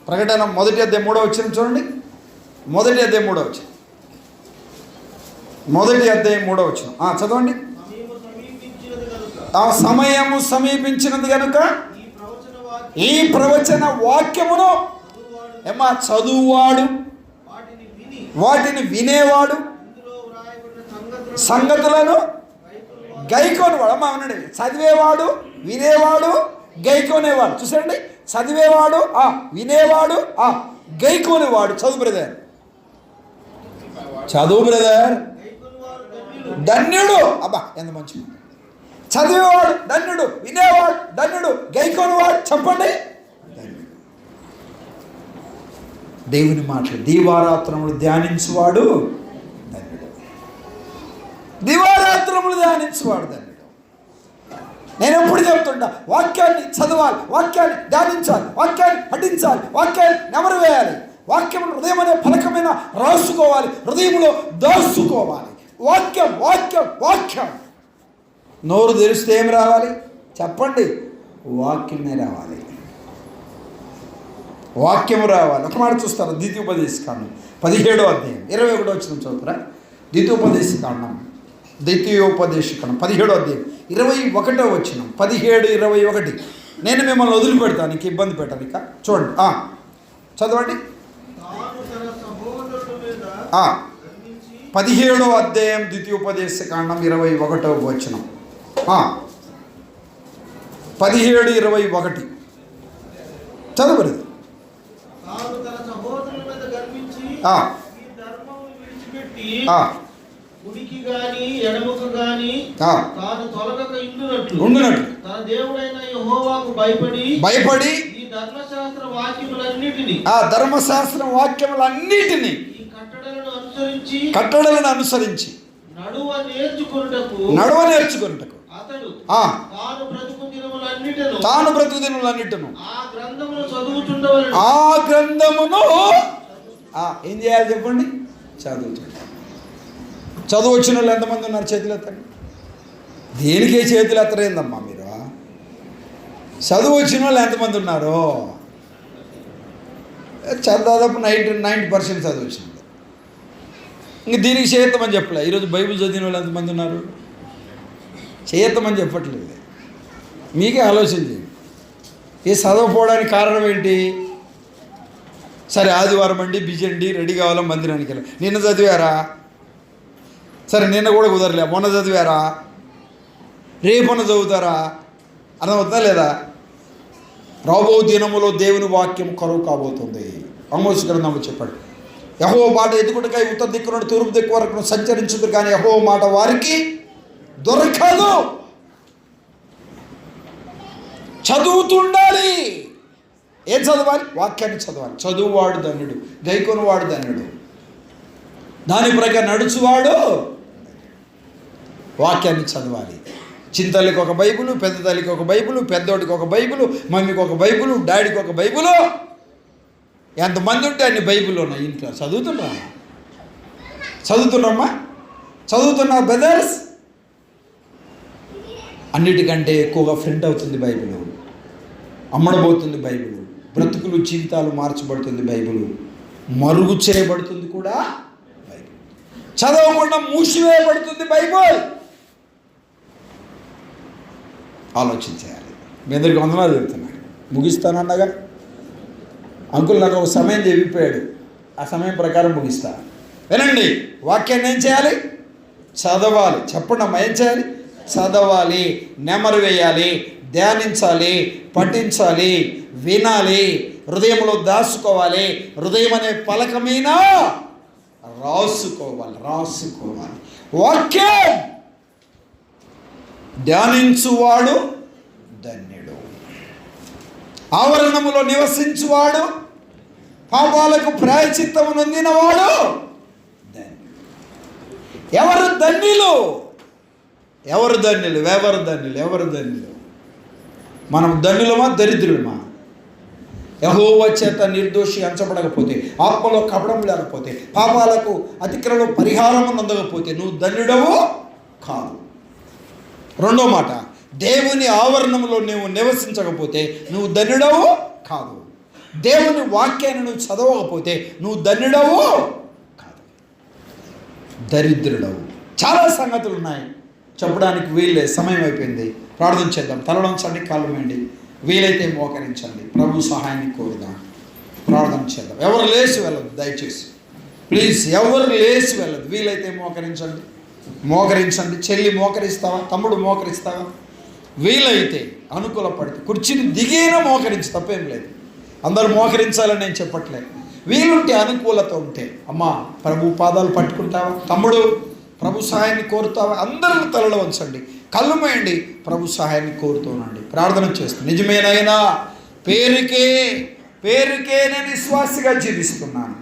ప్రకటన 1వ అధ్యాయం 3వ వచనం చూడండి. 1వ అధ్యాయం 3వ వచనం. 1వ అధ్యాయం 3వ వచనం చదవండి. ఆ సమయము సమీపించినది కనుక ఈ ప్రవచన వాక్యమును చదువువాడు, వాటిని వినేవాడు, సంగతులను గైకోనివాడు. అమ్మ వినండి, చదివేవాడు, వినేవాడు, గైకోనేవాడు. చూసారండి, చదివేవాడు, వినేవాడు, గైకోనేవాడు. చదువు బ్రదర్, చదువు బ్రదర్. ధన్యుడు. అబ్బా ఎంత మంచి. చదివేవాడు ధన్యుడు, వినేవాడు ధన్యుడు, గైకోనివాడు చెప్పండి ధన్యుడు. దేవుని మాటలు దీవారాత్రములు ధ్యానించువాడు ధన్యుడు. దివారాత్రములు ధ్యానించువాడు ధన్యుడు. నేను ఎప్పుడు చెప్తుంటా, వాక్యాన్ని చదవాలి, వాక్యాన్ని ధ్యానించాలి, వాక్యాన్ని పఠించాలి, వాక్యాన్ని నెమరు వేయాలి, వాక్యం హృదయం అనే ఫలకమైన రాసుకోవాలి, హృదయంలో దాసుకోవాలి. వాక్యం వాక్యం వాక్యం. నోరు తెరిస్తే ఏం రావాలి చెప్పండి? వాక్యమే రావాలి, వాక్యము రావాలి. ఒక మాట చూస్తారు, ద్వితీయోపదేశకాండం 17వ అధ్యాయం 21వ వచనం చదువుతారా? ద్వితీయోపదేశకాండం 17వ అధ్యాయం 21వ వచనం. 17:21. నేను మిమ్మల్ని వదిలిపెడతాను, ఇంక ఇబ్బంది పెట్టాను. ఇక చూడండి, చదవండి. 17వ అధ్యాయం ద్వితీయోపదేశకాండం 21వ వచనం. 17:21 చదవలేదు. కుడికి గాని ఎడమకు గాని తాను తొలగక ఇండునట్లు తన దేవుడైన యెహోవాకు భయపడి ఈ ధర్మశాస్త్ర వాక్యములన్నిటిని ఈ కట్టడలను అనుసరించి నడువ నేర్చుకొనుటకు అతడు తాను బ్రతుకు దినములన్నిటను ఆ గ్రంథమును ఏం చేయాలి చెప్పండి? చదువు వచ్చిన వాళ్ళు ఎంతమంది ఉన్నారు? చేతులు ఎత్తండి. దేనికే చేతులు ఎత్తరేందమ్మా మీరు? చదువు వచ్చిన వాళ్ళు ఎంతమంది ఉన్నారు? దాదాపు 90% చదువు వచ్చింది. ఇంక దీనికి చేయత్తమని చెప్పలే. ఈరోజు బైబిల్ చదివిన వాళ్ళు ఎంతమంది ఉన్నారు? చేయత్తమని చెప్పట్లేదు. మీకే ఆలోచించి ఏ చదవకపోవడానికి కారణం ఏంటి? సరే ఆదివారం అండి, బిజీ అండి, రెడీ కావాలా, మందిరానికి వెళ్ళి నిన్న చదివారా? సరే నిన్న కూడా కుదరలే, మొన్న చదివారా? రేపన్న చదువుతారా? అర్థమవుతుందా లేదా? రాబో దినములో దేవుని వాక్యం కరువు కాబోతుంది. ఆమోస్ గ్రంథంలో చెప్పాడు, యెహోవా మాట ఎదుగుటకై ఉత్తర దిక్కు నుండి తూర్పు దిక్కు వరకు సంచరించుదు, కానీ యెహోవా మాట వారికి దొరకదు. చదువుతుండాలి. ఏం చదవాలి? వాక్యాన్ని చదవాలి. చదువువాడు ధన్యుడు, గైకొనువాడు ధన్యుడు, దాని ప్రకారం నడుచువాడు. వాక్యాన్ని చదవాలి. చిన్నతల్లికి ఒక బైబులు, పెద్ద తల్లికి ఒక బైబులు, పెద్దోడికి ఒక బైబులు, మమ్మీకి ఒక బైబులు, డాడీకి ఒక బైబులు. ఎంతమంది ఉంటే అన్ని బైబుల్ ఉన్నాయి ఇంట్లో. చదువుతున్నామ్మా? చదువుతున్నా బ్రదర్స్? అన్నిటికంటే ఎక్కువగా ఫ్రెండ్ అవుతుంది బైబిల్, అమ్మడబోతుంది బైబిల్, బ్రతుకులు జీవితాలు మార్చబడుతుంది బైబిల్, మరుగు చేయబడుతుంది కూడా బైబిల్, చదవకుండా మూసివేయబడుతుంది బైబిల్. ఆలోచించాలి. మీ అందరికి వందనాలు చెప్తున్నాను. ముగిస్తానన్నగా అంకుల్ నాకు ఒక సమయం చెప్పిపోయాడు, ఆ సమయం ప్రకారం ముగిస్తా. వినండి, వాక్యాన్ని ఏం చేయాలి? చదవాలి. చెప్పండి అమ్మా, ఏం చేయాలి? చదవాలి, నెమరు వేయాలి, ధ్యానించాలి, పఠించాలి, వినాలి, హృదయంలో దాచుకోవాలి, హృదయం అనే పలక మీద రాసుకోవాలి. వాక్యం ధ్యానించువాడు ధన్యుడు, ఆవరణములో నివసించువాడు, పాపాలకు ప్రాయశ్చిత్తము నొందినవాడు ధన్యుడు. ఎవరు ధన్యులు? మనం ధన్యులమా దరిద్రులమా? యెహోవా చేత నిర్దోషి ఎంచబడకపోతే, ఆత్మలో కపడం లేకపోతే, పాపాలకు అతిక్రమణ పరిహారము నొందకపోతే నువ్వు ధన్యుడవు కాదు. రెండో మాట, దేవుని ఆవరణంలో నువ్వు నివసించకపోతే నువ్వు ధన్యుడవు కాదు. దేవుని వాక్యాన్ని నువ్వు చదవకపోతే నువ్వు ధన్యుడవు కాదు, దరిద్రుడవు. చాలా సంగతులు ఉన్నాయి, చెప్పడానికి వీళ్ళే, సమయం అయిపోయింది. ప్రార్థన చేద్దాం. తలలోంచండి, కాళ్ళు వేయండి, వీలైతే మోకరించండి, ప్రభు సహాయాన్ని కోరుదాం. ప్రార్థన చేద్దాం. ఎవరు లేచి వెళ్ళదు దయచేసి, ప్లీజ్ ఎవరు లేచి వెళ్ళదు. వీలైతే మోకరించండి. మోకరించండి. చెల్లి మోకరిస్తావా? తమ్ముడు మోకరిస్తావా? వీలైతే అనుకూలపడితే కుర్చీని దిగినా మోకరించి, తప్పేం లేదు. అందరూ మోకరించాలని నేను చెప్పట్లేదు. వీలుంటే అనుకూలత ఉంటే అమ్మా ప్రభు పాదాలు పట్టుకుంటావా? తమ్ముడు ప్రభు సహాయాన్ని కోరుతావా? అందరూ తలలో ఉంచండి, కళ్ళు మూయండి, ప్రభు సహాయాన్ని కోరుతూనండి, ప్రార్థన చేస్తాను. నిజమేనైనా పేరుకే నేను విశ్వాసిగా జీవిస్తున్నాను,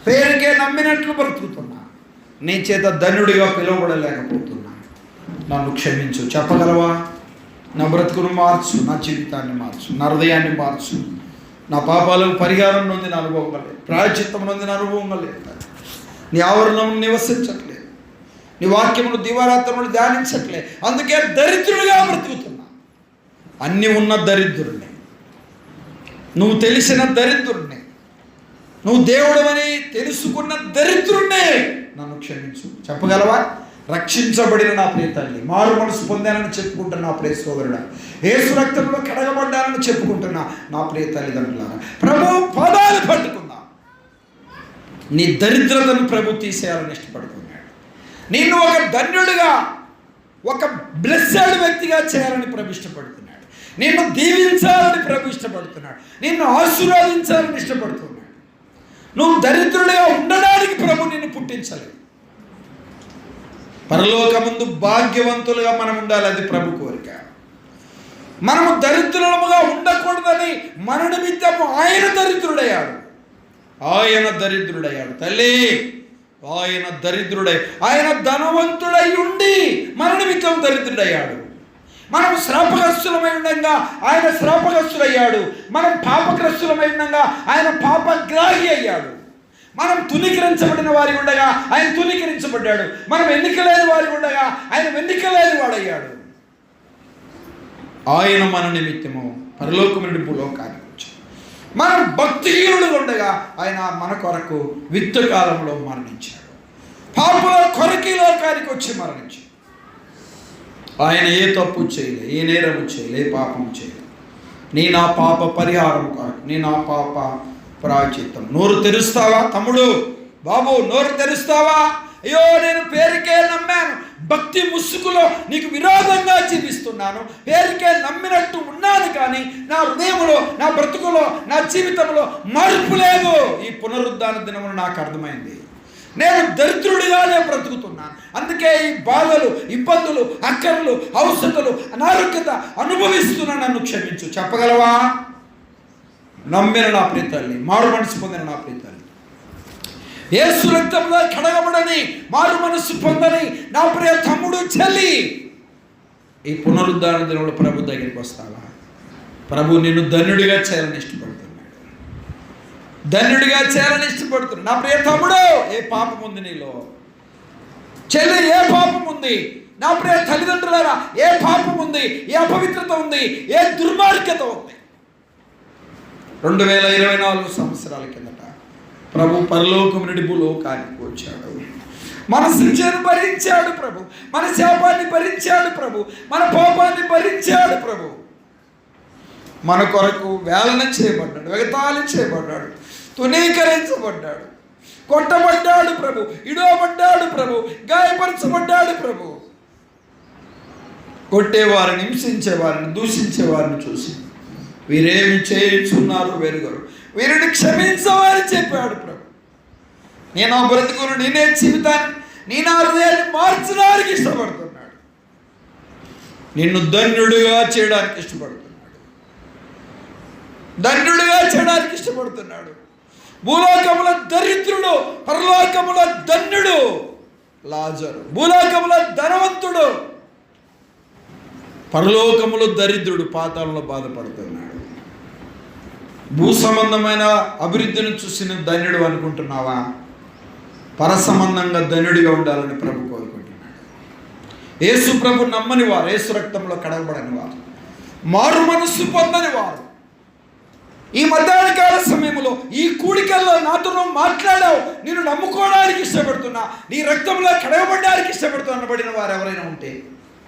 పేరుకే నమ్మినట్లు బ్రతుకుతున్నా, నీ చేత ధన్యుడిగా పిలువబడలేకపోతున్నాను, నన్ను క్షమించు. చెప్పగలవా? నా బ్రతుకును మార్చు, నా జీవితాన్ని మార్చు, నా హృదయాన్ని మార్చు. నా పాపాలకు పరిహారం నొందిన అనుభవం లేదు, ప్రాయశ్చిత్తం నొందిన అనుభవం లేదు. నీ ఆవరణం నివసించట్లేదు, నీ వాక్యమును దివారాత్రములు ధ్యానించట్లేదు. అందుకే దరిద్రుడిగా బ్రతుకుతున్నా. అన్నీ ఉన్న దరిద్రుడిని, నువ్వు తెలిసిన దరిద్రుడిని, నువ్వు దేవుడవని తెలుసుకున్న దరిద్రుడినే, నన్ను క్షమించు. చెప్పగలవా? రక్షించబడిన నా ప్రియ తల్లి, మారు మనసు పొందానని చెప్పుకుంటున్న నా ప్రియ సోదరుడా, యేసు రక్తంలో కడగబడ్డానని చెప్పుకుంటున్నా నా ప్రియ తల్లిదండ్రులారా, ప్రభు పాదాలు పట్టుకుందాం. నీ దరిద్రతను ప్రభు తీసేయాలని ఇష్టపడుతున్నాడు. నిన్ను ఒక ధన్యుడిగా, ఒక బ్లెస్సెడ్ వ్యక్తిగా చేయాలని ప్రభు ఇష్టపడుతున్నాడు. నిన్ను దీవించాలని ప్రభు ఇష్టపడుతున్నాడు. నిన్ను ఆశీర్వదించాలని ఇష్టపడుతున్నాడు. నువ్వు దరిద్రుడిగా ఉండడానికి ప్రభు నిన్ను పుట్టించలేదు. పరలోకమందు భాగ్యవంతులుగా మనం ఉండాలి, అది ప్రభు కోరిక. మనము దరిద్రులముగా ఉండకూడదని మన నిమిత్తము ఆయన దరిద్రుడయ్యాడు. తల్లి, ఆయన దరిద్రుడై, ఆయన ధనవంతుడై ఉండి మన నిమిత్తం దరిద్రుడయ్యాడు. మనం శ్రాపగ్రస్తులమై ఉండగా ఆయన శ్రాపగ్రస్తుడయ్యాడు. మనం పాపగ్రస్తులమై ఉండగా ఆయన పాపగ్రాహి అయ్యాడు. మనం తునీకరించబడిన వారి ఉండగా ఆయన తునీకరించబడ్డాడు. మనం ఎన్నికలేని వారి ఉండగా ఆయన ఎన్నికలేని వాడయ్యాడు. ఆయన మన నిమిత్తము పరలోకము నుండి భూలోకానికి వచ్చాడు. మనం భక్తిహీనులు ఉండగా ఆయన మన కొరకు విత్తు కాలంలో మరణించాడు. పాపుల కొరకు లోకానికి వచ్చి మరణించాడు. ఆయన ఏ తప్పు చేయలే, ఏ నేరము చేయలే, ఏ పాపము చేయలే. నా పాప పరిహారం కొరకు, నా పాప ప్రాయశ్చిత్తం. నోరు తెరుస్తావా తమ్ముడు? బాబు నోరు తెరుస్తావా? అయ్యో నేను పేరుకే నమ్మాను, భక్తి ముసుగులో నీకు విరోధంగా జీవిస్తున్నాను, పేరుకే నమ్మినట్టు ఉన్నాను, కానీ నా హృదయంలో, నా బ్రతుకులో, నా జీవితంలో మార్పు లేదు. ఈ పునరుద్ధాన దినములు నాకు అర్థమైంది. నేను దరిద్రుడిగానే బ్రతుకుతున్నాను. అందుకే ఈ బాధలు, ఇబ్బందులు, అక్కర్లు, ఔషధాలు, అనారోగ్యత అనుభవిస్తున్నా, నన్ను క్షమించు. చెప్పగలవా? నమ్మిన నా ప్రియ తల్లి, మారు మనసు పొందిన నా ప్రియ తల్లి, యేసు రక్తంలో కడగబడని, మారు మనసు పొందని నా ప్రియ తమ్ముడు, చెల్లి, ఈ పునరుద్ధాన దినంలో ప్రభు దగ్గరికి వస్తావా? ప్రభు నిన్ను ధన్యుడిగా చేయాలని ఇష్టపడుతున్నాడు, ధన్యుడిగా చేయాలని ఇష్టపడుతున్నాడు. నా ప్రియ తమ్ముడు, ఏ పాపం ఉంది నీలో? చెల్లి, ఏ పాపం ఉంది? నా ప్రియ తల్లిదండ్రులారా, ఏ పాపం ఉంది? ఏ అపవిత్రత ఉంది? ఏ దుర్మార్గత ఉంది? 2024 సంవత్సరాల కిందట ప్రభు పరలోకం నుండి భూలోకానికి వచ్చాడు. మన శిక్షను భరించాడు ప్రభు, మన శాపాన్ని భరించాడు ప్రభు, మన పాపాన్ని భరించాడు ప్రభు. మన కొరకు వేలన చేయబడ్డాడు, ఎగతాళి చేయబడ్డాడు, తునీకరించబడ్డాడు, కొట్టబడ్డాడు ప్రభు, ఇడవబడ్డాడు ప్రభు, గాయపరచబడ్డాడు ప్రభు. కొట్టేవారిని, హింసించేవారిని, దూషించేవారిని చూసి వీరేమి చేయించున్నారు వెరుగరు, వీరిని క్షమించమని చెప్పాడు ప్రభు. నేను ఆ బ్రతుకును, నేనే జీవితాన్ని, నేను ఆ హృదయాన్ని మార్చడానికి ఇష్టపడుతున్నాడు. నిన్ను ధన్యుడిగా చేయడానికి ఇష్టపడుతున్నాడు, ధన్యుడిగా చేయడానికి ఇష్టపడుతున్నాడు. భూలోకముల దరిద్రుడు, పరలోకముల ధన్యుడు లాజరు. భూలోకముల ధనవంతుడు, పరలోకములో దరిద్రుడు, పాతాళంలో బాధపడుతున్నాడు. భూ సంబంధమైన అభివృద్ధిని చూసిన ధన్యుడు అనుకుంటున్నావా? పర సంబంధంగా ధన్యుడిగా ఉండాలని ప్రభు కోరుకుంటున్నాడు. యేసు ప్రభు నమ్మని వారు, యేసు రక్తంలో కడగబడని వారు, మారు మనస్సు పొందని వారు, ఈ మధ్యాహ్న కాల సమయంలో ఈ కూడికల్లో నాతో మాట్లాడావు, నేను నమ్ముకోవడానికి ఇష్టపడుతున్నా, నీ రక్తంలో కడగబడడానికి ఇష్టపడుతున్నబడిన వారు ఎవరైనా ఉంటే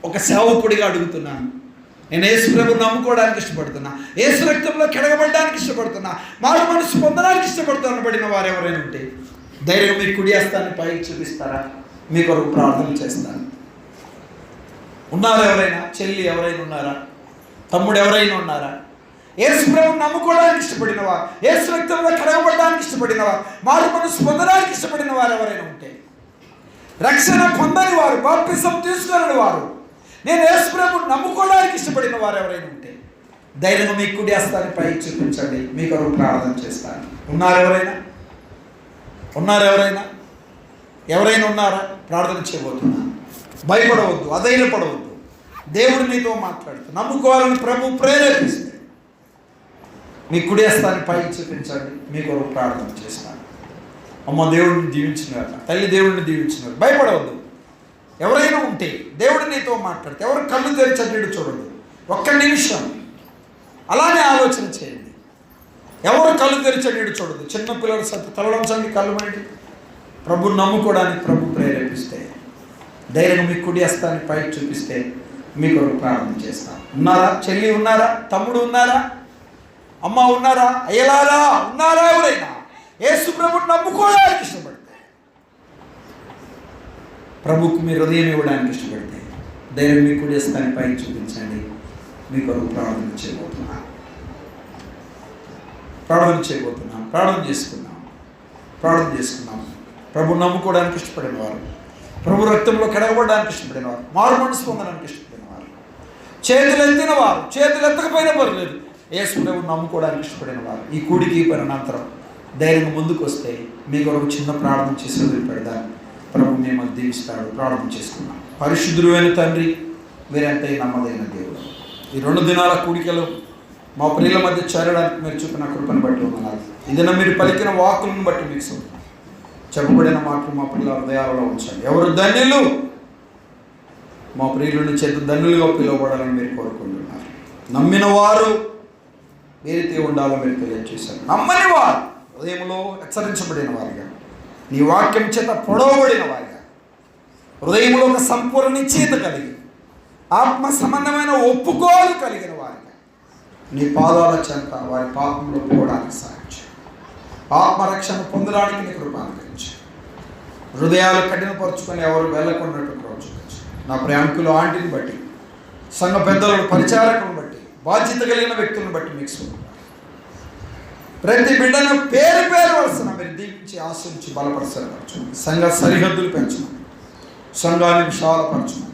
ఒక సేవకుడిగా అడుగుతున్నాను. నేను యేసు ప్రభువుని నమ్ముకోవడానికి ఇష్టపడుతున్నా, యేసు రక్తంలో కడగబడడానికి ఇష్టపడుతున్నా, మారు మనసు పొందడానికి ఇష్టపడుతున్నబడిన వారు ఎవరైనా ఉంటే ధైర్యం మీ కుడి హస్తాన్ని పైకి చూపిస్తారా? మీ కొరకు ప్రార్థన చేస్తాను. ఉన్నారా ఎవరైనా? చెల్లి ఎవరైనా ఉన్నారా? తమ్ముడు ఎవరైనా ఉన్నారా? యేసు ప్రభువుని నమ్ముకోవడానికి ఇష్టపడిన వారు, యేసు రక్తంలో కడగబడడానికి ఇష్టపడిన వారు, మారు మనసు పొందడానికి ఇష్టపడిన వారు ఎవరైనా ఉంటే, రక్షణ పొందని వారు, బాప్తిసం తీసుకుని వారు, నేను యేసు ప్రభువుని నమ్ముకోవడానికి ఇష్టపడిన వారు ఎవరైనా ఉంటే ధైర్యంగా మీ కుడి హస్తాన్ని పైకి చూపించండి. మీ కొరకు ప్రార్థన చేస్తాను. ఉన్నారు ఎవరైనా? ఉన్నారు ఎవరైనా? ఎవరైనా ఉన్నారా? ప్రార్థన చేయబోతున్నాను. భయపడవద్దు, అధైర్యపడవద్దు. దేవుడు నీతో మాట్లాడుతూ నమ్ముకోవాలని ప్రభు ప్రేరేపిస్తే మీ కుడి హస్తాన్ని పైకి చూపించండి. మీ కొరకు ప్రార్థన చేస్తాను. అమ్మ దేవుడిని దీవించినారు, తల్లి దేవుడిని దీవించినారు. భయపడవద్దు. ఎవరైనా ఉంటే దేవుడు నీతో మాట్లాడితే ఎవరు కళ్ళు తెరిచేటట్టు చూడండి. ఒక్క నిమిషం అలానే ఆలోచన చేయండి. ఎవరు కళ్ళు తెరిచేటట్టు చూడదు. చిన్న పిల్లలు తలడంచండి, కళ్ళు మండి. ప్రభుని నమ్ముకోవడానికి ప్రభు ప్రేరేపిస్తే ధైర్యంగా మీ కుడి హస్తాన్ని పైకి చూపిస్తే మీ కొరకు ప్రార్థన చేస్తాను. ఉన్నారా? చెల్లి ఉన్నారా? తమ్ముడు ఉన్నారా? అమ్మ ఉన్నారా? అయ్యలారా ఉన్నారా? ఎవరైనా యేసు ప్రభుని నమ్ముకోవడానికి ఇష్టపడితే, ప్రభుకు మీ హృదయం ఇవ్వడానికి ఇష్టపడితే ధైర్యం మీ కుడి హస్తాన్ని పైకి చూపించండి. మీ కొరకు ప్రార్థన చేయబోతున్నాను. ప్రార్థన చేసుకున్నాం. ప్రభు నమ్ముకోవడానికి ఇష్టపడిన వారు, ప్రభు రక్తంలో కడగబడడానికి ఇష్టపడిన వారు, మారు మనసు పొందడానికి ఇష్టపడిన వారు, చేతులు ఎత్తిన వారు, చేతులు ఎత్తకపోయినా పర్లేదు, యేసు ప్రభు నమ్ముకోవడానికి ఇష్టపడిన వారు ఈ కూడికి అనంతరం ధైర్యంగా ముందుకు వస్తే మీ కొరకు చిన్న ప్రార్థన చేసి వదిలిపెడదాం. ప్రభు మిమ్మల్ని దీవిస్తాడు. ప్రార్థన చేసుకున్నాం. పరిశుద్ధుడు అయిన తండ్రి, మీరంటే నమ్మదైన దేవుడు, ఈ 2 దినాల కూడికలు మా ప్రియుల మధ్య చేరడానికి మీరు చూపిన కృపను బట్టి ఉన్నారు. ఇదైనా మీరు పలికిన వాక్కులను బట్టి మీకు చెప్పబడిన మాటలు మా పిల్లల హృదయాలలో ఉంచండి. ఎవరు ధన్యులు? మా ప్రియులని చేత ధన్యులుగా పిలువబడాలని మీరు కోరుకుంటున్నారు. నమ్మిన వారు ఏ రీతి ఉండాలో మీరు తెలియజేశారు. నమ్మని వారు హృదయంలో హెచ్చరించబడిన వారిగా, నీ వాక్యం చేత పొడవబడిన వారిగా, హృదయంలో ఒక సంపూర్ణ నిశ్చయిత కలిగి ఆత్మ సంబంధమైన ఒప్పుకోలు కలిగిన వారిగా నీ పాదాల చెంత వారి పాపంలో పోవడానికి సాధించు. ఆత్మరక్షణ పొందడానికి నీ కృప అనుగ్రహించు. హృదయాలు కఠినపరుచుకొని ఎవరు వెళ్ళకున్నట్టు ప్రోత్సహించు. నా ప్రయాణికులు ఆంటీని బట్టి, సంఘ పెద్దలను, పరిచారకులను బట్టి, బాధ్యత కలిగిన వ్యక్తులను బట్టి మీకు చూడాలి. ప్రతి బిడ్డను పేరు వరుసన మీరు దీవించి ఆశించి బలపరచవచ్చు. సంఘ సరిహద్దులు పెంచమని, సంఘాన్ని విశాలపరచమని,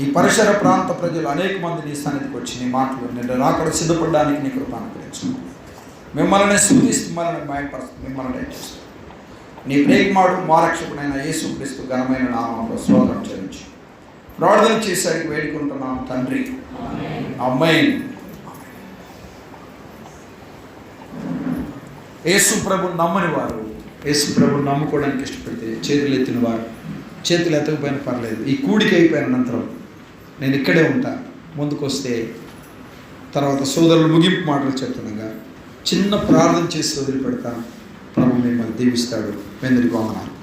ఈ పరిసర ప్రాంత ప్రజలు అనేక మంది నీ సన్నిధికి వచ్చి నీ మాటలు నేను అక్కడ సిద్ధపడడానికి నీ కృప అనుగ్రహించమని, మిమ్మల్ని స్తుతిస్తూ మిమ్మల్ని భయపరుస్తూ మిమ్మల్ని దయచేస్తూ నీ ప్రేమాడు మా రక్షకుడైన యేసుక్రీస్తు ఘనమైన నామంలో స్తోత్రం చెల్లించి ప్రార్థన చేసరికి వేడుకుంటున్నాం తండ్రి. ఆమేన్. యేసు ప్రభుని నమ్మని వారు, యేసు ప్రభుని నమ్ముకోవడానికి ఇష్టపడితే చేతులు ఎత్తిన వారు, చేతులు ఎత్తకపోయినా పర్లేదు, ఈ కూడికి అయిపోయిన అనంతరం నేను ఇక్కడే ఉంటాను. ముందుకు వస్తే తర్వాత సోదరులు ముగింపు మాటలు చెప్తుండగా చిన్న ప్రార్థన చేసి వదిలిపెడతాను. ప్రభు మిమ్మల్ని దీవిస్తాడు. వెందరికి వందనాలు.